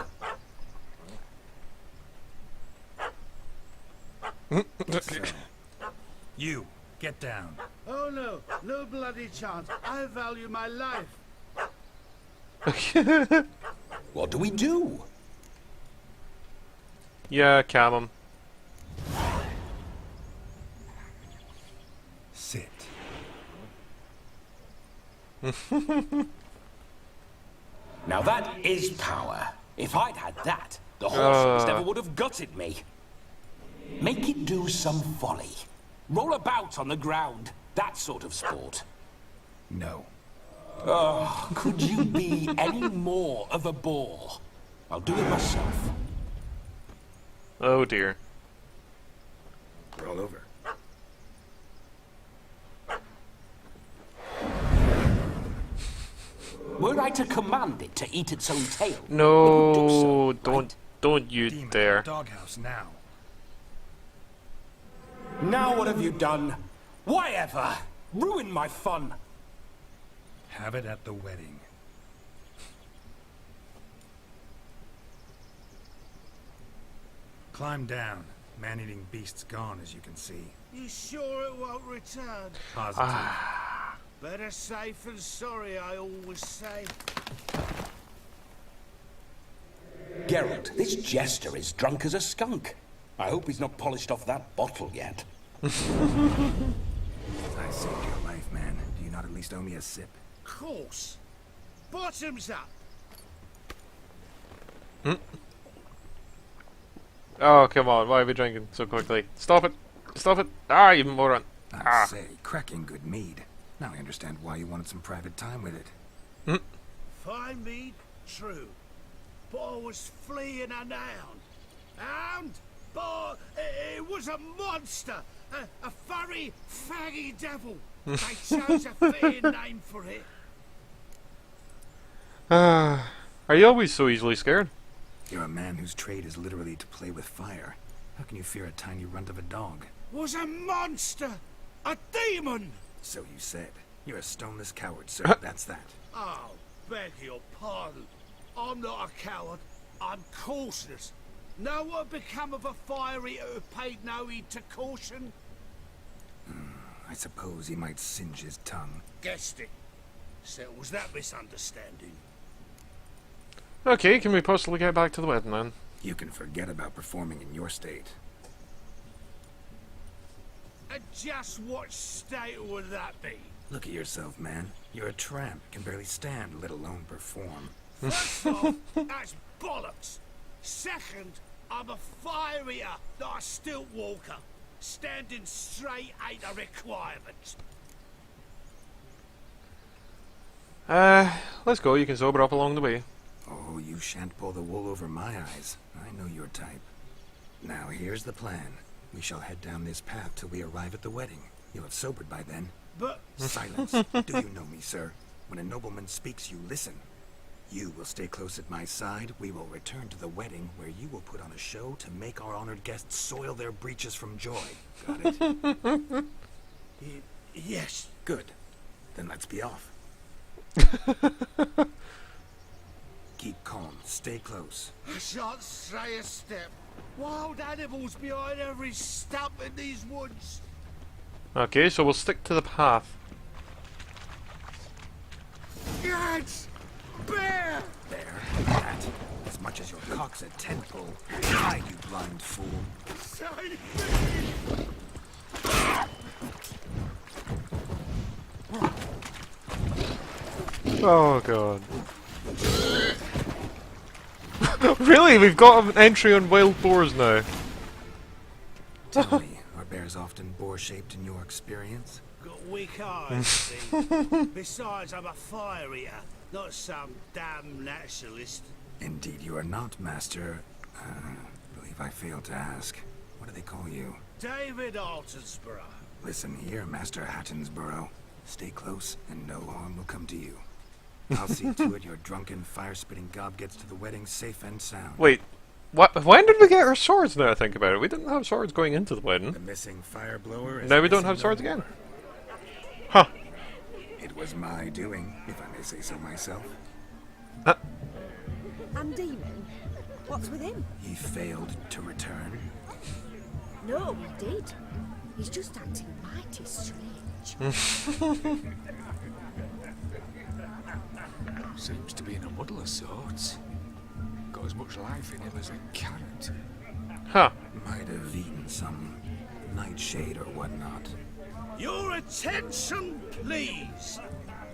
Speaker 2: You, get down.
Speaker 8: Oh no, no bloody chance. I value my life.
Speaker 3: What do we do?
Speaker 1: Yeah, calm him.
Speaker 2: Sit.
Speaker 3: Now that is power. If I'd had that, the horses never would have gutted me. Make it do some folly. Roll about on the ground. That sort of sport.
Speaker 2: No.
Speaker 3: Oh, could you be any more of a bore? I'll do it myself.
Speaker 1: Oh dear.
Speaker 2: Roll over.
Speaker 3: Were I to command it to eat its own tail,
Speaker 1: No,
Speaker 3: it would do so, right?
Speaker 1: don't you
Speaker 2: Demon,
Speaker 1: dare.
Speaker 2: doghouse now.
Speaker 3: Now what have you done? Why ever? Ruin my fun.
Speaker 2: Have it at the wedding. Climb down. Man-eating beast's gone, as you can see.
Speaker 8: You sure it won't return?
Speaker 2: Positive.
Speaker 8: Better safe than sorry, I always say.
Speaker 3: Geralt, this jester is drunk as a skunk. I hope he's not polished off that bottle yet.
Speaker 2: I saved your life, man. Do you not at least owe me a sip?
Speaker 8: Course. Bottoms up.
Speaker 1: Oh, come on, why are we drinking so quickly? Stop it! Stop it! Ah, you moron!
Speaker 2: I say, cracking good mead. Now I understand why you wanted some private time with it.
Speaker 8: Fine mead, true. But I was fleeing an hound. Hound? But it was a monster. A furry, faggy devil. They chose a fitting name for it.
Speaker 1: Are you always so easily scared?
Speaker 2: You're a man whose trade is literally to play with fire. How can you fear a tiny runt of a dog?
Speaker 8: Was a monster. A demon.
Speaker 2: So you said. You're a stoneless coward, sir. That's that.
Speaker 8: Oh, beg your pardon. I'm not a coward. I'm cautious. Know what become of a fire eater who paid no heed to caution?
Speaker 2: I suppose he might singe his tongue.
Speaker 8: Guessed it. Settles that misunderstanding.
Speaker 1: Okay, can we possibly get back to the wedding then?
Speaker 2: You can forget about performing in your state.
Speaker 8: And just what state would that be?
Speaker 2: Look at yourself, man. You're a tramp. Can barely stand, let alone perform.
Speaker 8: First off, that's bollocks. Second, I'm a fire eater, not a stilt walker. Standing straight ain't a requirement.
Speaker 1: Let's go, you can sober up along the way.
Speaker 2: Oh, you shan't pull the wool over my eyes. I know your type. Now, here's the plan. We shall head down this path till we arrive at the wedding. You'll have sobered by then.
Speaker 8: but
Speaker 2: Silence. Do you know me, sir? When a nobleman speaks, you listen. You will stay close at my side. We will return to the wedding, where you will put on a show to make our honored guests soil their breeches from joy. Got it?
Speaker 8: yes.
Speaker 2: Good. Then let's be off. Keep calm. Stay close.
Speaker 8: I shan't stray a step. Wild animals behind every stump in these woods.
Speaker 1: Okay, so we'll stick to the path.
Speaker 8: Gads! Bear!
Speaker 2: There. That. As much as your cock's a tentpole. Hide, you blind fool.
Speaker 8: Save me!
Speaker 1: Oh god. Really? We've got an entry on wild boars now.
Speaker 2: Tell me, are bears often boar-shaped in your experience?
Speaker 8: Got weak eyes, see? Besides, I'm a fire eater, not some damn naturalist.
Speaker 2: Indeed you are not, Master. Believe I failed to ask. What do they call you?
Speaker 8: David Altonsborough.
Speaker 2: Listen here, Master Hattonsborough. Stay close, and no harm will come to you. I'll see to it your drunken, fire-spitting gob gets to the wedding safe and sound.
Speaker 1: Wait, what? When did we get our swords now I think about it? We didn't have swords going into the wedding.
Speaker 2: The missing fire blower is
Speaker 1: Now we don't
Speaker 2: missing
Speaker 1: have swords
Speaker 2: no
Speaker 1: again.
Speaker 2: more.
Speaker 1: Huh.
Speaker 2: It was my doing, if I may say so myself.
Speaker 6: And Demon? What's with him?
Speaker 2: He failed to return.
Speaker 6: No, he did. He's just acting mighty strange.
Speaker 10: Seems to be in a muddle of sorts. Got as much life in him as a carrot.
Speaker 1: Huh.
Speaker 2: Might have eaten some nightshade or whatnot.
Speaker 8: Your attention, please.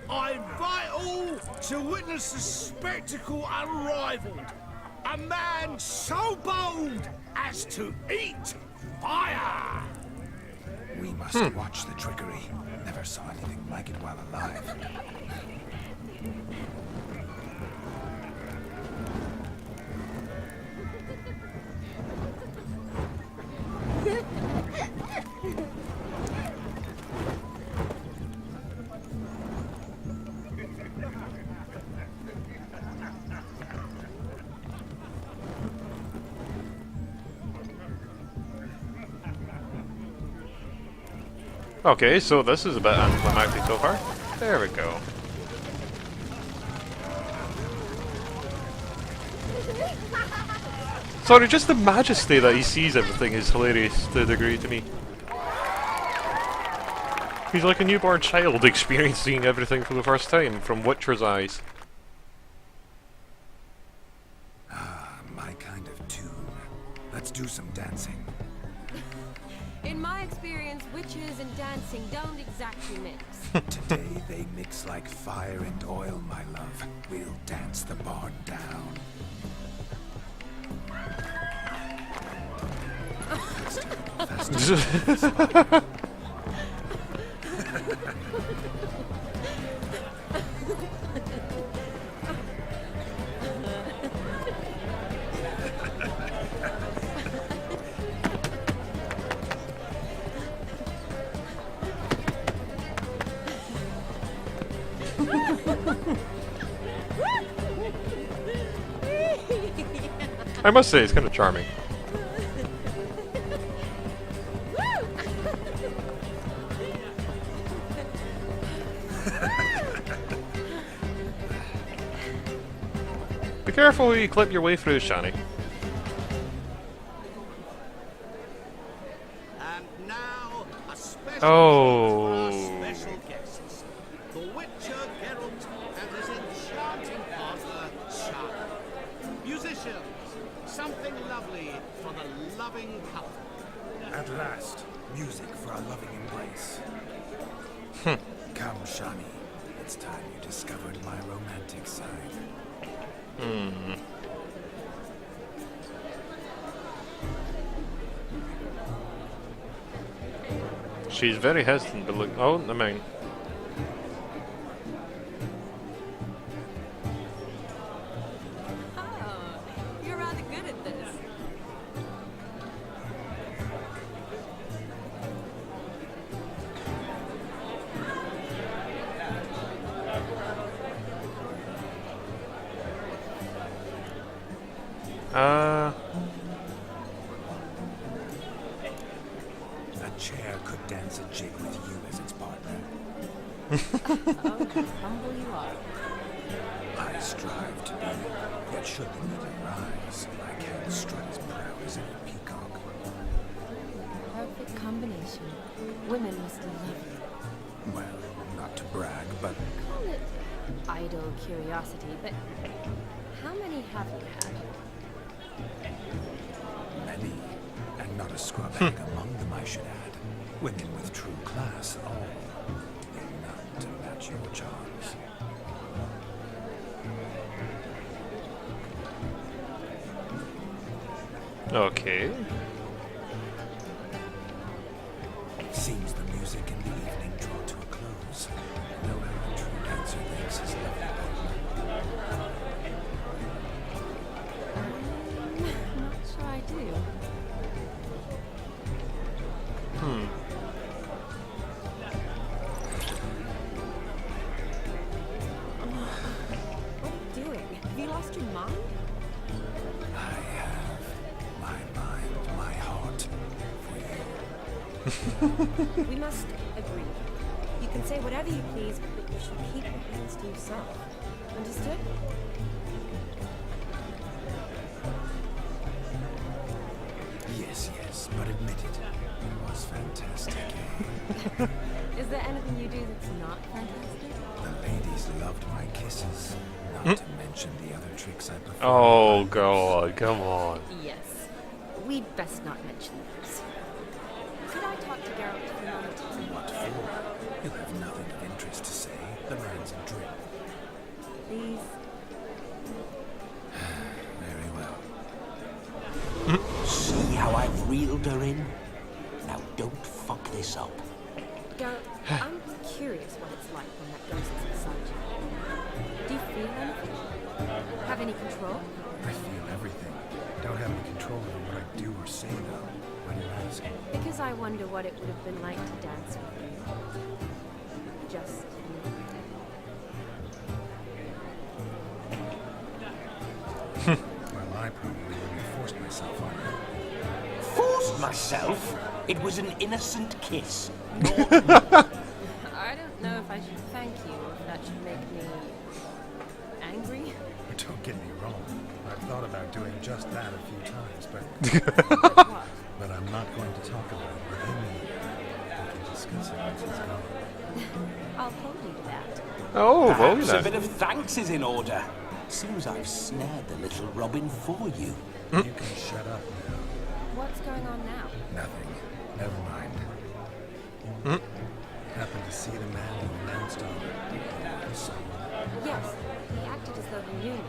Speaker 8: I invite all to witness the spectacle unrivaled. A man so bold as to eat fire.
Speaker 2: We must watch the trickery. Never saw anything like it while alive.
Speaker 1: Okay, so this is a bit anticlimactic so far. There we go. Sorry, just the majesty that he sees everything is hilarious to a degree to me. He's like a newborn child experiencing everything for the first time from Witcher's eyes.
Speaker 2: Ah, my kind of tune. Let's do some dancing.
Speaker 4: In my experience, witches and dancing don't exactly mix.
Speaker 2: Today they mix like fire and oil, my love. We'll dance the barn down.
Speaker 1: I must say, it's kind of charming. Be careful where you clip your way through, Shani.
Speaker 8: And now, a special
Speaker 1: Oh.
Speaker 8: treat for our special guests. The Witcher Geralt and his enchanting partner, Shani. Musicians, something lovely for the loving couple.
Speaker 2: At last, music for our loving embrace. Come, Shani. It's time you discovered my romantic side.
Speaker 1: She's very hesitant, but look. Oh, I mean.
Speaker 4: Oh, you're rather good at this.
Speaker 2: A chair could dance a jig with you as its partner.
Speaker 4: Oh, how humble you are.
Speaker 2: I strive to be, yet should the need arise, I can strut as proud as any peacock.
Speaker 4: Perfect combination. Women must love you.
Speaker 2: Well, not to brag, but
Speaker 4: Call it idle curiosity, but how many have you had?
Speaker 2: many, and not a scrub egg among them, I should add. Women with true class, all, and none to match your charms.
Speaker 1: Okay.
Speaker 2: Seems the music in the evening draw to a close. No how the true dancer thanks his lovely partner.
Speaker 4: Not sure I do. What are you doing? Have you lost your mind?
Speaker 2: I have my mind, my heart for you.
Speaker 4: We must agree. You can say whatever you please, but you should keep your hands to yourself. Understood?
Speaker 2: Yes, yes, but admit it. It was fantastic, eh?
Speaker 4: Is there anything you do that's not fantastic?
Speaker 2: The ladies loved my kisses, not to mention the other tricks I performed.
Speaker 1: Oh god, come on.
Speaker 4: Yes. We'd best not mention those. Could I talk to Geralt for a moment?
Speaker 2: What for? You have nothing of interest to say. The man's adrift.
Speaker 4: Please.
Speaker 2: Very well.
Speaker 3: See how I've reeled her in? Now don't fuck this up.
Speaker 4: Geralt, I'm curious what it's like when that ghost is inside you. Do you feel anything? Have any control?
Speaker 2: I feel everything. Don't have any control over what I do or say, though. Why do you ask?
Speaker 4: Because I wonder what it would have been like to dance with you. Just
Speaker 2: Well, I probably wouldn't have forced myself on you.
Speaker 3: Forced myself? It was an innocent kiss.
Speaker 4: I don't know if I should thank you, or if that should make me angry.
Speaker 2: Don't get me wrong. I've thought about doing just that a few times, but
Speaker 4: But what?
Speaker 2: but I'm not going to talk about it with him. We can discuss it once he's gone.
Speaker 4: I'll hold you to that.
Speaker 1: Oh, well
Speaker 3: Perhaps a
Speaker 1: then.
Speaker 3: bit of thanks is in order. Seems I've snared the little Robin for you.
Speaker 2: You can shut up now.
Speaker 4: What's going on now?
Speaker 2: Nothing. Never mind. Happened to see the man who announced our song.
Speaker 4: Yes, he acted as though he knew me,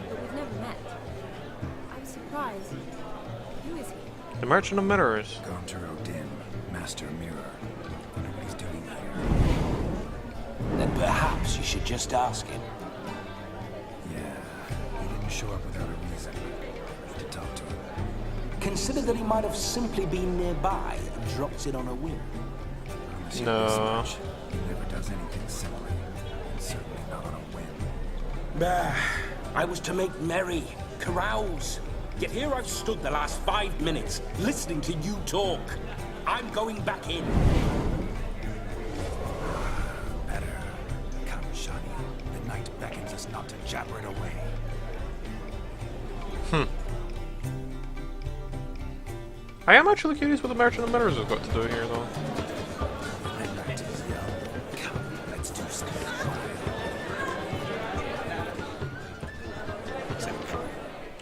Speaker 4: but we've never met. I'm surprised. Who is he?
Speaker 1: The Merchant of Mirrors.
Speaker 2: Gaunter Odin, Master Mirror. Wonder what he's doing here.
Speaker 3: Then perhaps you should just ask him.
Speaker 2: Yeah, he didn't show up without a reason. I need to talk to him.
Speaker 3: Consider that he might have simply been nearby and dropped it on a whim.
Speaker 2: Promise you
Speaker 1: No.
Speaker 2: this much. He never does anything simply. And certainly not on a whim.
Speaker 3: Bah, I was to make merry, carouse. Yet here I've stood the last 5 minutes, listening to you talk. I'm going back in.
Speaker 2: Better. Come, Shani. The night beckons us not to jabber it away.
Speaker 1: I am actually curious what the Merchant of Mirrors has got to do here, though.
Speaker 2: The night is young. Come, let's do something wild.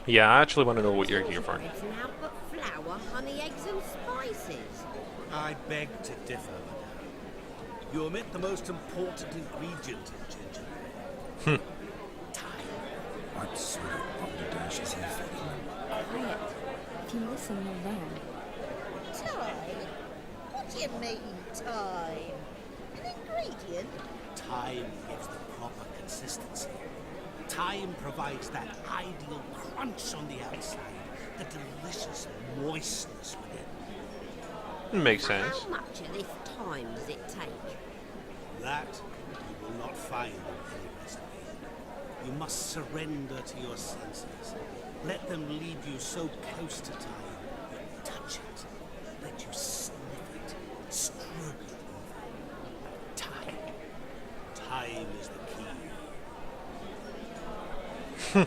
Speaker 1: Yeah, I actually want to know what you're here for.
Speaker 6: It's now but flour, honey, eggs, and spices.
Speaker 8: I beg to differ, madame. You omit the most important ingredient in gingerbread. Time.
Speaker 2: What sort of balderdash is he feeding them?
Speaker 4: Quiet. If you listen, you'll learn.
Speaker 6: Time? What do you mean, time? An ingredient?
Speaker 8: Time gives the proper consistency. Time provides that ideal crunch on the outside, the delicious moistness within.
Speaker 1: Makes sense.
Speaker 6: How much of this time does it take?
Speaker 8: That you will not find in any recipe. You must surrender to your senses. Let them lead you so close to time. Touch it. Let you sniff it. Stroke it. Time. Time is the key.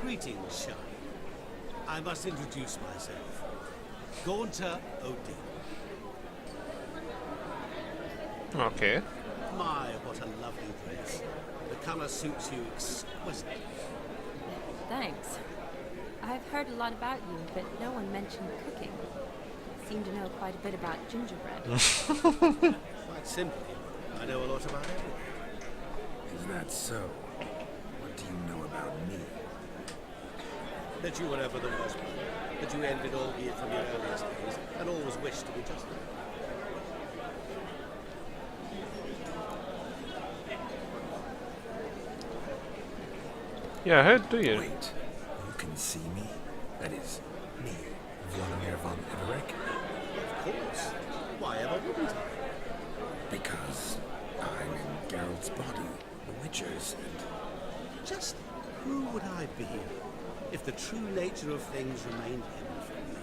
Speaker 8: Greetings, Shine. I must introduce myself. Gaunter Odin.
Speaker 1: Okay.
Speaker 8: My, what a lovely dress. The colour suits you exquisitely.
Speaker 4: Thanks. I've heard a lot about you, but no one mentioned cooking. Seem to know quite a bit about gingerbread.
Speaker 8: Quite simply, I know a lot about everything.
Speaker 2: Is that so? What do you know about me?
Speaker 8: That you were ever the most one. That you envied all gear from your earliest days and always wished to be just like.
Speaker 1: Yeah, how do you?
Speaker 2: Wait, you can see me? That is, me, Vladimir von Everek?
Speaker 8: Of course. Why ever wouldn't I?
Speaker 2: Because I'm in Geralt's body, the Witcher's, and
Speaker 8: Just who would I be if the true nature of things remained hidden from me?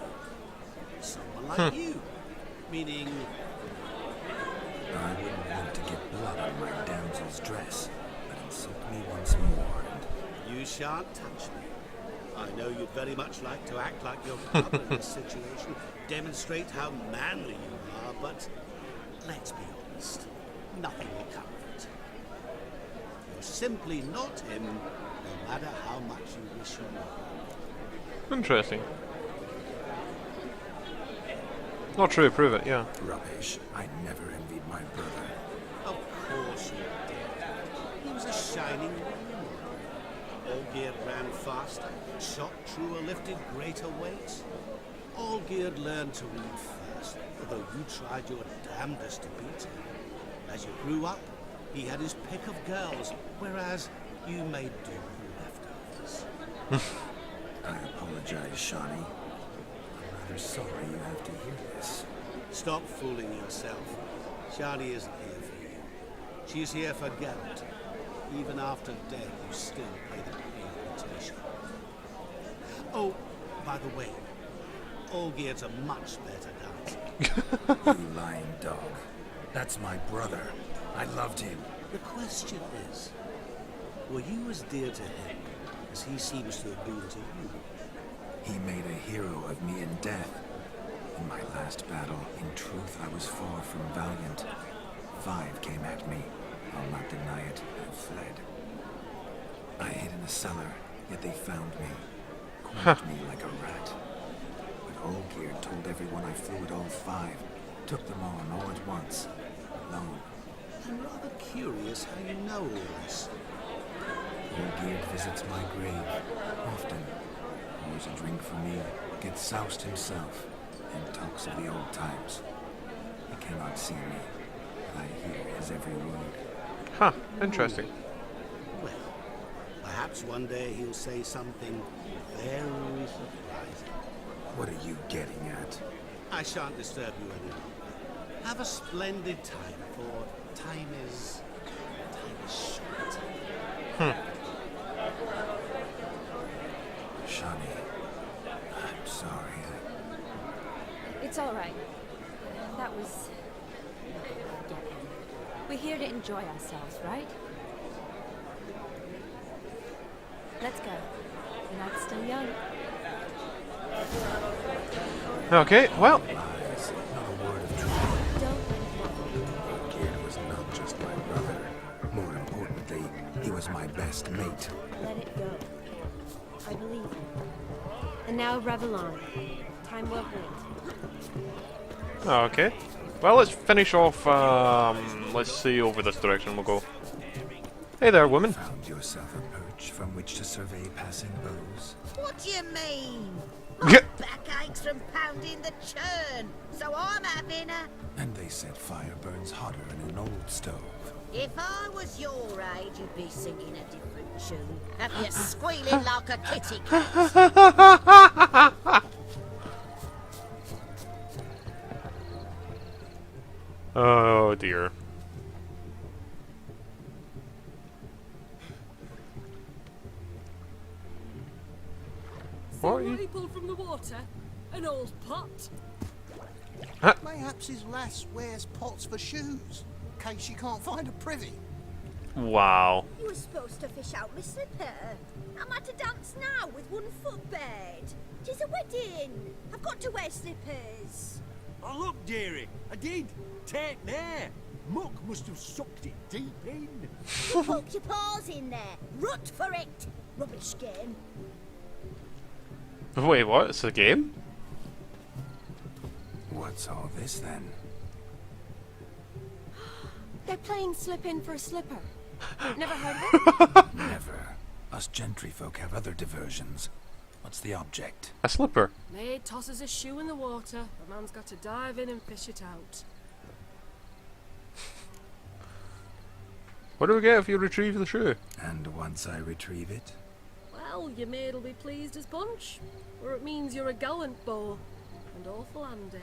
Speaker 8: Someone like you. Meaning,
Speaker 2: I wouldn't want to get blood on my damsel's dress, but insult me once more, and
Speaker 8: you shan't touch me. I know you'd very much like to act like your father in this situation, demonstrate how manly you are, but let's be honest, nothing will come of it. You're simply not him, no matter how much you wish you were.
Speaker 1: Interesting. Not true, prove it, yeah.
Speaker 2: rubbish. I never envied my brother.
Speaker 8: Of course you did. He was a shining role. Olgierd ran faster, shot truer, lifted greater weights. Olgierd learned to read first, although you tried your damnedest to beat him. As you grew up, he had his pick of girls, whereas you made do with leftovers.
Speaker 2: I apologize, Shawnee. I'm rather sorry you have to hear this.
Speaker 8: Stop fooling yourself. Shani isn't here for you. She's here for Geralt. Even after death, you still pay the invitation. Oh, by the way, Olgierd's a much better dancer.
Speaker 2: You lying dog. That's my brother. I loved him.
Speaker 8: The question is, were you as dear to him as he seems to have been to you?
Speaker 2: He made a hero of me in death. In my last battle, in truth, I was far from valiant. 5 came at me. I'll not deny it, and fled. I hid in a cellar, yet they found me. Cornered me like a rat. But Olgierd told everyone I flew at all 5. Took them on all at once. Alone.
Speaker 8: I'm rather curious how you know all this.
Speaker 2: Olgierd visits my grave. Often. Pours a drink for me. Gets soused himself. And talks of the old times. He cannot see me. But I hear his every word.
Speaker 1: Huh, interesting.
Speaker 8: Well, perhaps one day he'll say something very surprising.
Speaker 2: What are you getting at?
Speaker 8: I shan't disturb you any longer. Have a splendid time, for time is short.
Speaker 2: Shawnee, I'm sorry.
Speaker 4: It's all right. That was... Forget him. We're here to enjoy ourselves, right? Let's go. The night's still young.
Speaker 1: Okay, well,
Speaker 2: Lies, not a word of truth.
Speaker 4: Don't let it happen.
Speaker 2: Olgierd was not just my brother. More importantly, he was my best mate.
Speaker 4: Let it go. I believe you. And now revel on. Time well spent.
Speaker 1: okay. Well, let's finish off, let's see, over this direction we'll go. Hey there, woman.
Speaker 2: Found yourself a perch from which to survey passing bows.
Speaker 6: What do you mean?
Speaker 1: Yeah.
Speaker 6: Back aches from pounding the churn, so I'm having a...
Speaker 2: And they said fire burns hotter in an old stove.
Speaker 6: If I was your age, you'd be singing a different tune. Have you squealing like a kitty cat?
Speaker 1: Oh dear. What?
Speaker 11: What he pulled from the water? An old pot?
Speaker 9: Mayhaps his lass wears pots for shoes, in case she can't find a privy.
Speaker 1: Wow.
Speaker 6: You were supposed to fish out my slipper. I'm at a dance now with one foot bared. 'Tis a wedding. I've got to wear slippers.
Speaker 7: Oh, look, dearie, I did. Take there. Muck must have sucked it deep in.
Speaker 6: You poked your paws in there. Rut for it. Rubbish game.
Speaker 1: Wait, what? It's a game?
Speaker 2: What's all this then?
Speaker 4: They're playing slip in for a slipper. Never heard of it?
Speaker 2: Never. Us gentry folk have other diversions. What's the object?
Speaker 1: A slipper.
Speaker 11: Maid tosses a shoe in the water. A man's got to dive in and fish it out.
Speaker 1: What do we get if you retrieve the shoe?
Speaker 2: And once I retrieve it?
Speaker 11: Well, your maid'll be pleased as punch. Or it means you're a gallant beau. And awful handy.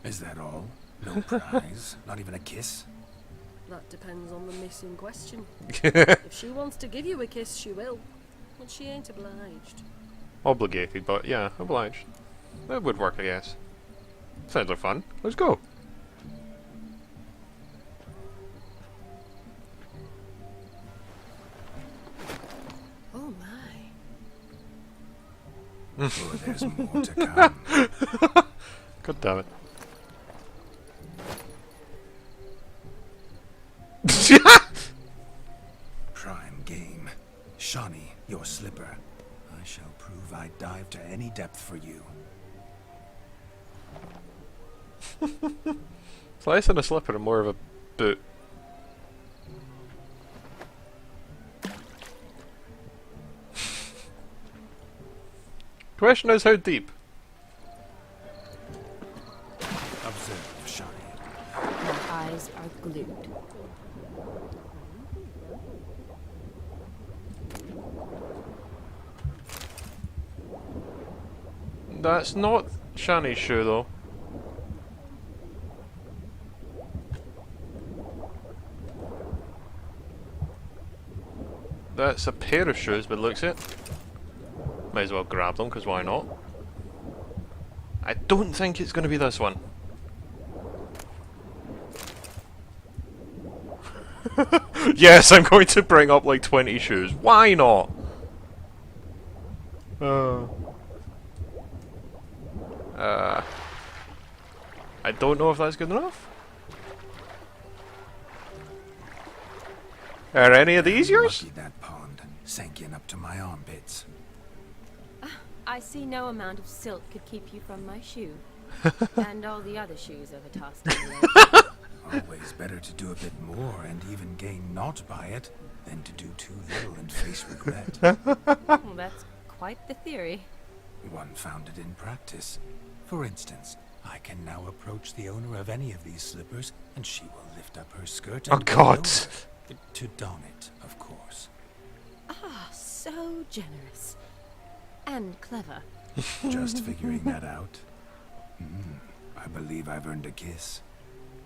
Speaker 2: Is that all? No prize? Not even a kiss?
Speaker 11: That depends on the miss in question. If she wants to give you a kiss, she will. But she ain't obliged.
Speaker 1: Obligated, but yeah, obliged. That would work, I guess. Sounds like fun. Let's go.
Speaker 11: Oh my.
Speaker 2: Oh, there's more to come.
Speaker 1: God damn it.
Speaker 2: Prime game. Shawnee, your slipper. I shall prove I dive to any depth for you.
Speaker 1: It's less than a slipper and more of a boot. Question is how deep?
Speaker 2: Observe, Shawnee.
Speaker 4: My eyes are glued.
Speaker 1: That's not Shani's shoe though. That's a pair of shoes, but looks it. Might as well grab them, because why not? I don't think it's going to be this one. Yes, I'm going to bring up like 20 shoes. Why not? I don't know if that's good enough. Are any of these yours?
Speaker 2: Lucky that pond sank in up to my armpits.
Speaker 4: I see no amount of silk could keep you from my shoe. And all the other shoes of a task.
Speaker 2: Always better to do a bit more and even gain naught by it than to do too little and face regret.
Speaker 4: Well, that's quite the theory.
Speaker 2: One founded in practice. For instance, I can now approach the owner of any of these slippers, and she will lift up her skirt and
Speaker 1: Oh God!
Speaker 2: to don it, of course.
Speaker 4: Ah, so generous. And clever.
Speaker 2: Just figuring that out. I believe I've earned a kiss.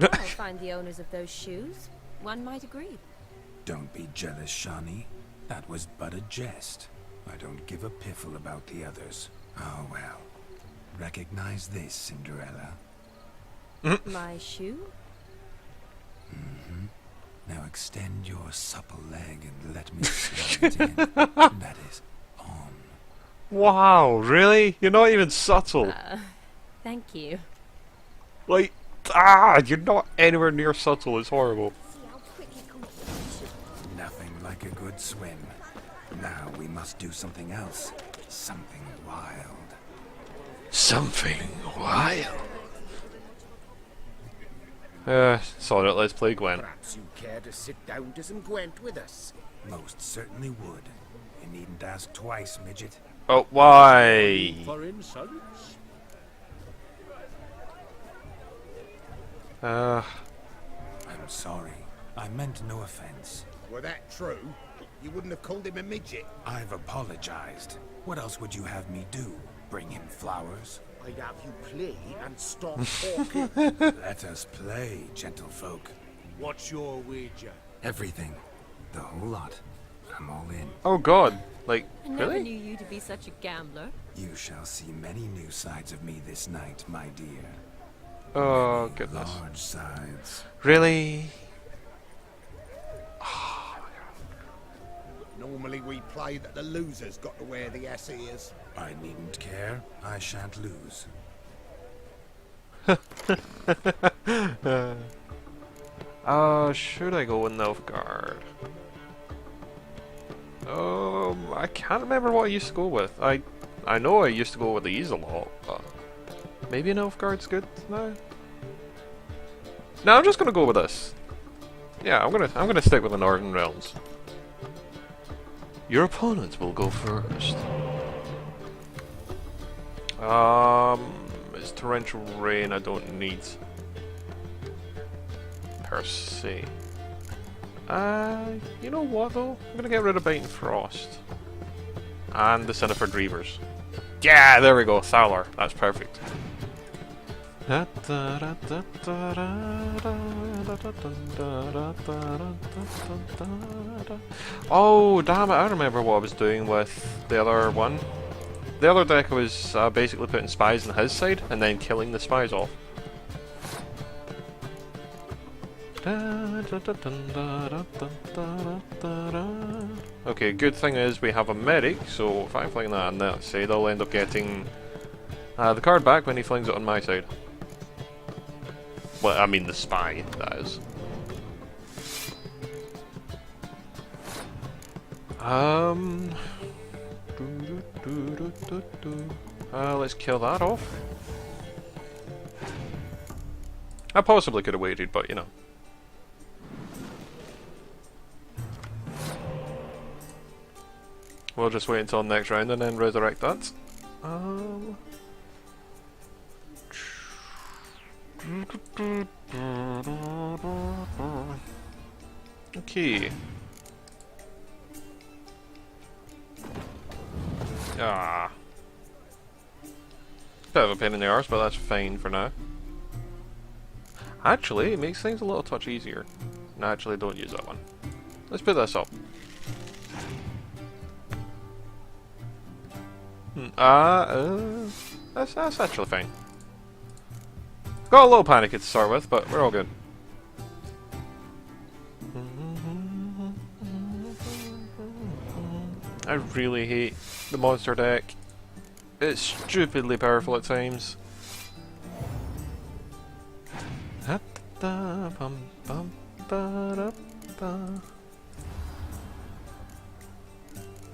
Speaker 4: I'll find the owners of those shoes. One might agree.
Speaker 2: Don't be jealous, Shawnee. That was but a jest. I don't give a piffle about the others. Oh well. Recognize this, Cinderella.
Speaker 4: My shoe?
Speaker 2: Now extend your supple leg and let me slide it in. That is on.
Speaker 1: Wow, really? You're not even subtle.
Speaker 4: Thank you.
Speaker 1: Like, you're not anywhere near subtle. It's horrible.
Speaker 6: See how quick it comes.
Speaker 2: Nothing like a good swim. Now we must do something else. Something wild.
Speaker 1: Something wild. Sorry, let's play Gwen.
Speaker 8: Perhaps you care to sit down to some Gwent with us.
Speaker 2: Most certainly would. You needn't ask twice, midget.
Speaker 1: Oh, why?
Speaker 8: For insults?
Speaker 2: I'm sorry. I meant no offense.
Speaker 8: Were that true, you wouldn't have called him a midget.
Speaker 2: I've apologized. What else would you have me do? Bring him flowers?
Speaker 8: I'd have you play and stop talking.
Speaker 2: Let us play, gentlefolk.
Speaker 7: What's your wager?
Speaker 2: Everything. The whole lot. I'm all in.
Speaker 1: Oh God! Like,
Speaker 4: I never
Speaker 1: really?
Speaker 4: knew you to be such a gambler.
Speaker 2: You shall see many new sides of me this night, my dear.
Speaker 1: Oh,
Speaker 2: Many
Speaker 1: goodness.
Speaker 2: large sides.
Speaker 1: Really?
Speaker 7: Normally we play that the loser's got to wear the ass ears.
Speaker 2: I needn't care. I shan't lose.
Speaker 1: Should I go with Nilfgaard? I can't remember what I used to go with. I know I used to go with these a lot, but maybe Nilfgaard's good now. No, I'm just gonna go with this. Yeah, I'm gonna stick with the Northern Realms. Your opponent will go first. It's torrential rain. I don't need per se. You know what though? I'm gonna get rid of Bite and Frost and the Cineford Reavers. Yeah, there we go. Thalar. That's perfect. Oh, damn it, I remember what I was doing with the other one. The other deck was basically putting spies on his side and then killing the spies off. Okay, good thing is we have a medic, so if I fling that on that side, I'll end up getting the card back when he flings it on my side. Well, I mean the spy, that is. Let's kill that off. I possibly could have waited, but you know. We'll just wait until next round and then resurrect that. Okay. Ah. Bit of a pain in the arse, but that's fine for now. Actually, it makes things a little touch easier. No, actually, don't use that one. Let's put this up. That's actually fine. Got a little panic to start with, but we're all good. I really hate the monster deck. It's stupidly powerful at times.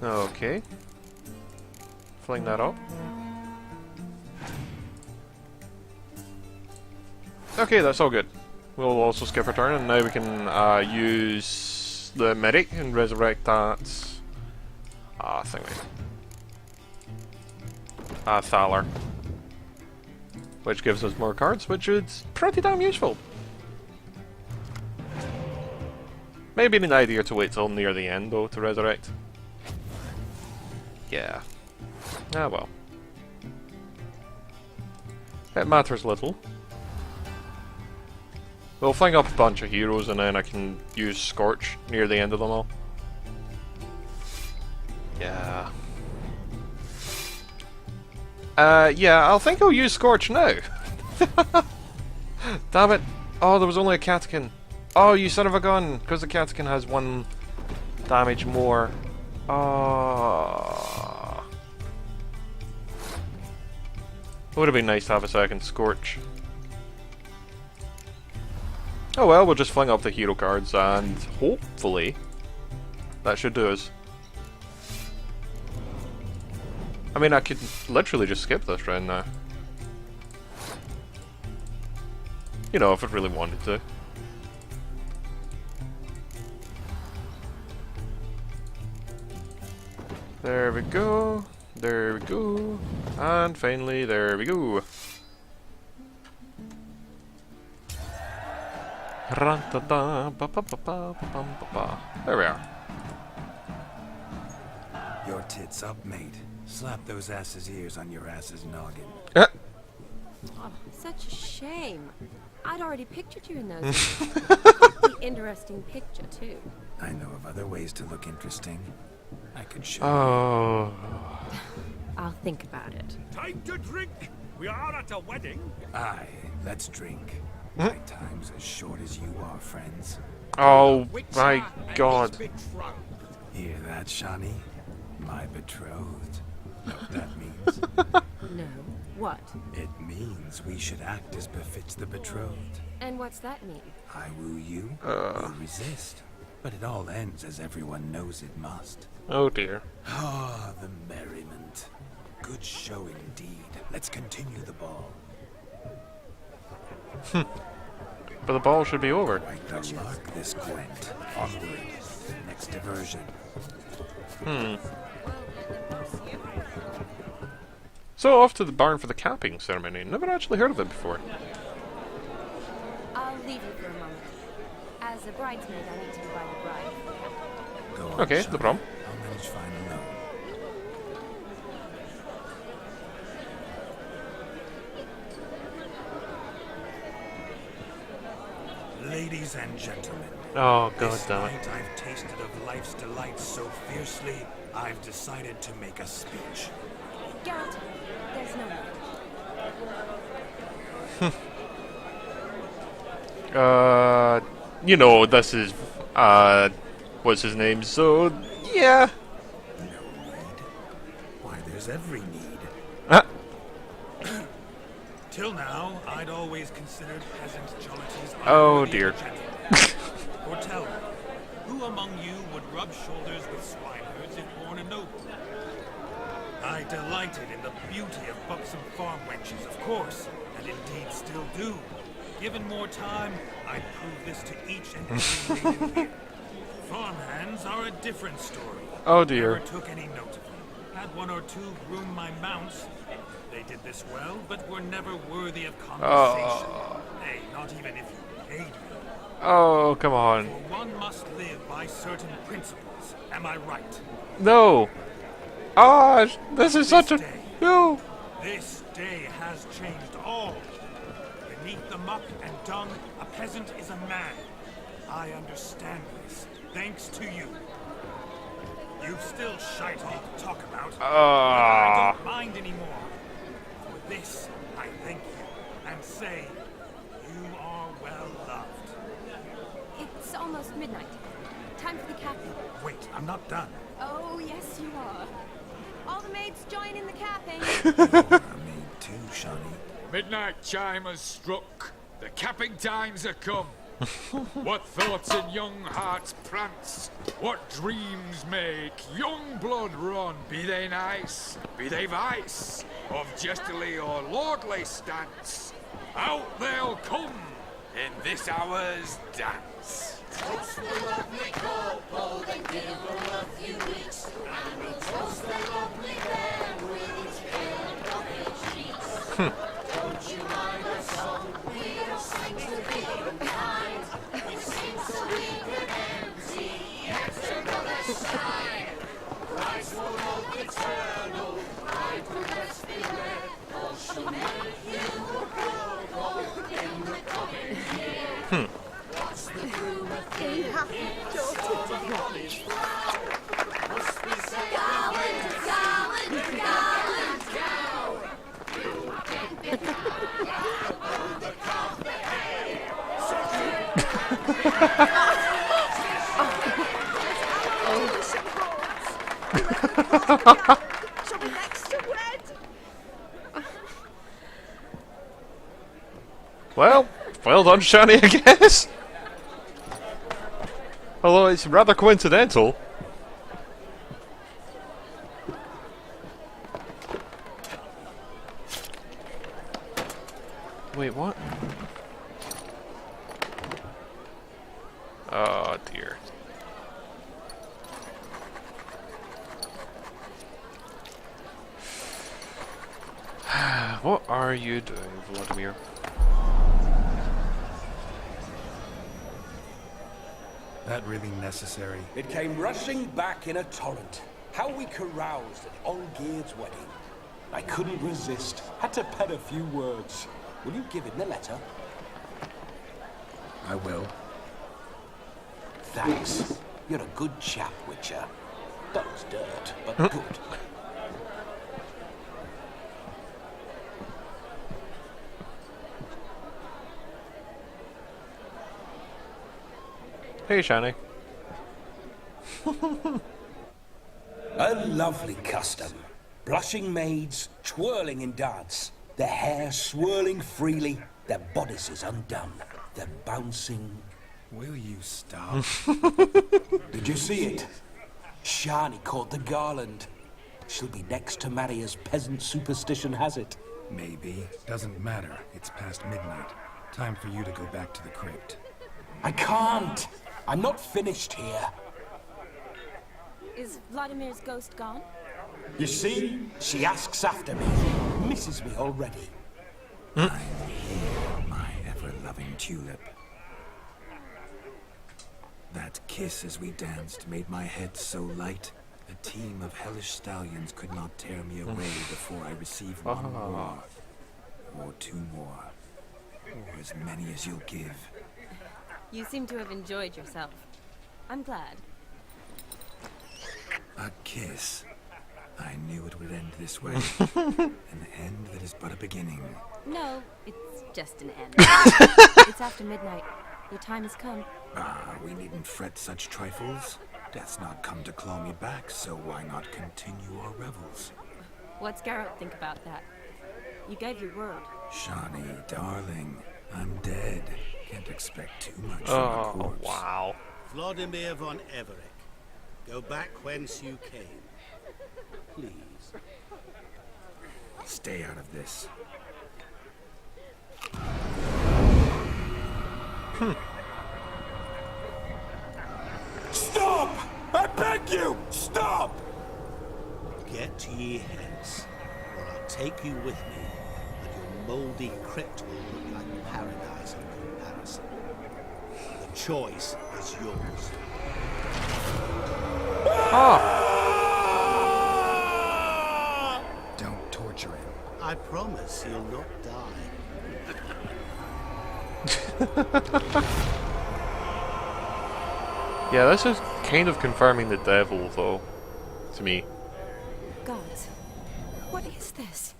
Speaker 1: Okay. Fling that up. Okay, that's all good. We'll also skip our turn, and now we can use the medic and resurrect that thingy. Thalar. Which gives us more cards, which is pretty damn useful. Maybe an idea to wait till near the end, though, to resurrect. Yeah. Ah, well. It matters little. We'll fling up a bunch of heroes and then I can use Scorch near the end of them all. Yeah. Yeah, I think I'll use Scorch now. Damn it. Oh, there was only a Catkin. Oh, you son of a gun. Because the Catkin has 1 damage more. Oh. It would have been nice to have a second Scorch. Oh well, we'll just fling up the hero cards and hopefully that should do us. I mean, I could literally just skip this round now. You know, if I really wanted to. There we go. There we go. And finally, there we go. There we are.
Speaker 2: Your tits up, mate. Slap those asses' ears on your ass's noggin.
Speaker 4: Oh, such a shame. I'd already pictured you in those. The interesting picture, too.
Speaker 2: I know of other ways to look interesting. I could show
Speaker 1: Oh.
Speaker 4: I'll think about it.
Speaker 7: Time to drink. We are at a wedding.
Speaker 2: Aye, let's drink. My time's as short as you are, friends.
Speaker 1: Oh my god.
Speaker 2: Hear that, Shani? My betrothed. Know what that means?
Speaker 4: No. What?
Speaker 2: It means we should act as befits the betrothed.
Speaker 4: And what's that mean?
Speaker 2: I woo you, you resist. But it all ends as everyone knows it must.
Speaker 1: Oh dear.
Speaker 2: Ah, the merriment. Good show indeed. Let's continue the ball.
Speaker 1: But the ball should be over.
Speaker 2: Quite the lark, this Gwent. Onward. Next diversion.
Speaker 1: So off to the barn for the capping ceremony. Never actually heard of it before.
Speaker 4: I'll leave you for a moment. As a bridesmaid, I need to be by the bride.
Speaker 2: Go on,
Speaker 1: Okay,
Speaker 2: Shani.
Speaker 1: no problem.
Speaker 2: I'll manage fine alone. Ladies and gentlemen,
Speaker 1: Oh god
Speaker 2: this
Speaker 1: damn it.
Speaker 2: night I've tasted of life's delights so fiercely, I've decided to make a speech.
Speaker 4: Geralt, there's no need.
Speaker 1: You know, this is, what's his name, so, yeah.
Speaker 2: No need? Why, there's every need. Till now, I'd always considered peasant jollities
Speaker 1: Oh,
Speaker 2: unworthy
Speaker 1: dear.
Speaker 2: of a gentleman. Or tell me, who among you would rub shoulders with swineherds if born a noble? I delighted in the beauty of buxom farm wenches, of course, and indeed still do. Given more time, I'd prove this to each and every maiden here. Farmhands are a different story.
Speaker 1: Oh dear.
Speaker 2: Never took any note of them. Had one or two groom my mounts. They did this well, but were never worthy of conversation. Hey, not even if you paid me.
Speaker 1: Oh, come on.
Speaker 2: For one must live by certain principles. Am I right?
Speaker 1: No. Ah, this is such a...
Speaker 2: day.
Speaker 1: No.
Speaker 2: This day has changed all. Beneath the muck and dung, a peasant is a man. I understand this, thanks to you. You've still shite all to talk about, but I don't mind anymore. For this, I thank you, and say, you are well loved.
Speaker 4: It's almost midnight. Time for the capping.
Speaker 2: Wait, I'm not done.
Speaker 4: Oh, yes, you are. All the maids join in the capping.
Speaker 2: I mean, too, Shani.
Speaker 10: Midnight chime has struck. The capping times are come. What thoughts in young hearts prance? What dreams make young blood run? Be they nice, be they vice, of jestily or lordly stance, out they'll come in this hour's dance.
Speaker 12: Toast the lovely couple, then give her a few weeks, and we'll toast the lovely pair with each pair of cottage cheeks. Don't you mind our song? We'll sing to be kind. We sing so we can empty yet another side. Christ will love eternal, bride will best beware, for she'll make you a go in the coming year. What's the groom of the happy daughter to knowledge? Must be said, gallant, gallant, gallant, gal. You can pick up the calf the hay.
Speaker 6: Shall be next to wed.
Speaker 1: Well done, Shani, I guess. Although it's rather coincidental. Wait, what? Oh dear. What are you doing, Vladimir?
Speaker 2: That really necessary?
Speaker 3: It came rushing back in a torrent. How we caroused at Olgierd's wedding. I couldn't resist. Had to pen a few words. Will you give him the letter?
Speaker 2: I will.
Speaker 3: Thanks. You're a good chap, Witcher. That was dirt, but good.
Speaker 1: Hey, Shani.
Speaker 3: A lovely custom. Blushing maids twirling in dance, their hair swirling freely, their bodices undone, their bouncing.
Speaker 2: Will you stop?
Speaker 3: Did you see it? Shani caught the garland. She'll be next to marry as peasant superstition has it.
Speaker 2: Maybe. Doesn't matter. It's past midnight. Time for you to go back to the crypt.
Speaker 3: I can't. I'm not finished here.
Speaker 4: Is Vladimir's ghost gone?
Speaker 3: You see? She asks after me. Misses me already.
Speaker 2: I'm here, my ever-loving tulip. That kiss as we danced made my head so light. A team of hellish stallions could not tear me away before I receive one more. Or two more. Or as many as you'll give.
Speaker 4: You seem to have enjoyed yourself. I'm glad.
Speaker 2: A kiss. I knew it would end this way. An end that is but a beginning.
Speaker 4: No, it's just an end. It's after midnight. Your time has come.
Speaker 2: Ah, we needn't fret such trifles. Death's not come to claw me back, so why not continue our revels?
Speaker 4: What's Garrett think about that? You gave your word.
Speaker 2: Shani, darling, I'm dead. Can't expect too much from a corpse.
Speaker 1: Wow.
Speaker 8: Vladimir von Everett, go back whence you came. Please.
Speaker 2: Stay out of this.
Speaker 7: Stop! I beg you! Stop!
Speaker 8: Get ye hence, or I'll take you with me, and your mouldy crypt will look like paradise in comparison. The choice is yours.
Speaker 2: Don't torture him.
Speaker 8: I promise he'll not die.
Speaker 1: Yeah, this is kind of confirming the devil, though, to me.
Speaker 4: Gods, what is this?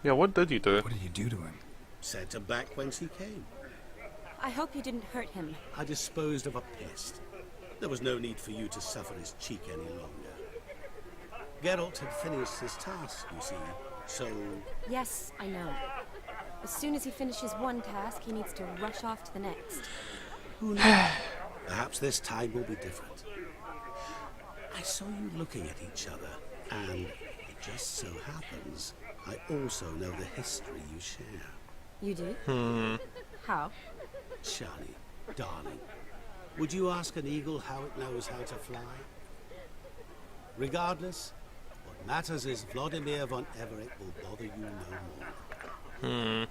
Speaker 1: Yeah, what did you do?
Speaker 2: What did you do to him?
Speaker 8: Sent him back whence he came.
Speaker 4: I hope you didn't hurt him.
Speaker 8: I disposed of a pest. There was no need for you to suffer his cheek any longer. Geralt had finished his task, you see, so...
Speaker 4: Yes, I know. As soon as he finishes one task, he needs to rush off to the next.
Speaker 8: Who knows? Perhaps this time will be different. I saw you looking at each other, and it just so happens I also know the history you share.
Speaker 4: You do? How?
Speaker 8: Shani, darling, would you ask an eagle how it knows how to fly? Regardless, what matters is Vladimir von Everett will bother you no more.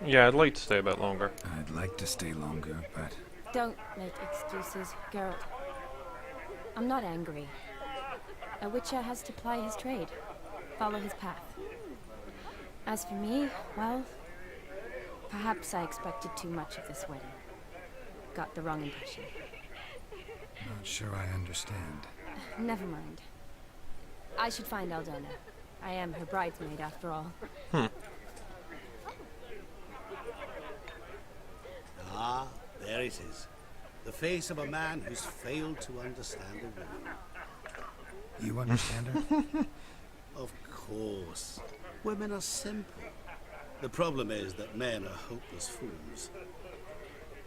Speaker 1: Yeah, I'd like to stay a bit longer.
Speaker 2: I'd like to stay longer, but...
Speaker 4: Don't make excuses, Geralt. I'm not angry. A witcher has to ply his trade, follow his path. As for me, well, perhaps I expected too much of this wedding. Got the wrong impression.
Speaker 2: Not sure I understand.
Speaker 4: Never mind. I should find Aldona. I am her bridesmaid, after all.
Speaker 8: Ah, there it is. The face of a man who's failed to understand a woman.
Speaker 2: You understand her?
Speaker 8: Of course. Women are simple. The problem is that men are hopeless fools.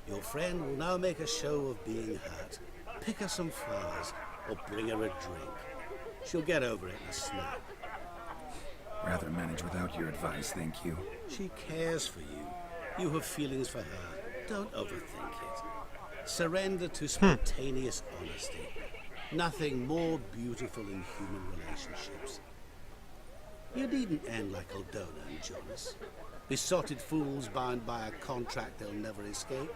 Speaker 8: Your friend will now make a show of being hurt. Pick her some flowers, or bring her a drink. She'll get over it in a snap.
Speaker 2: Rather manage without your advice, thank you.
Speaker 8: She cares for you. You have feelings for her. Don't overthink it. Surrender to spontaneous honesty. Nothing more beautiful in human relationships. You needn't end like Aldona and Jonas. Besotted fools bound by a contract they'll never escape.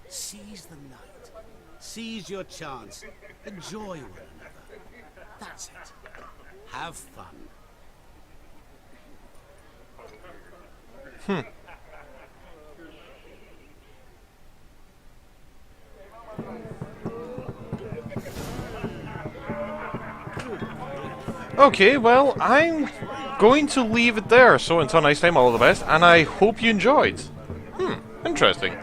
Speaker 8: Seize the night. Seize your chance. Enjoy one another. That's it. Have fun.
Speaker 1: Okay, well, I'm going to leave it there. So until next time, all the best, and I hope you enjoyed. Interesting.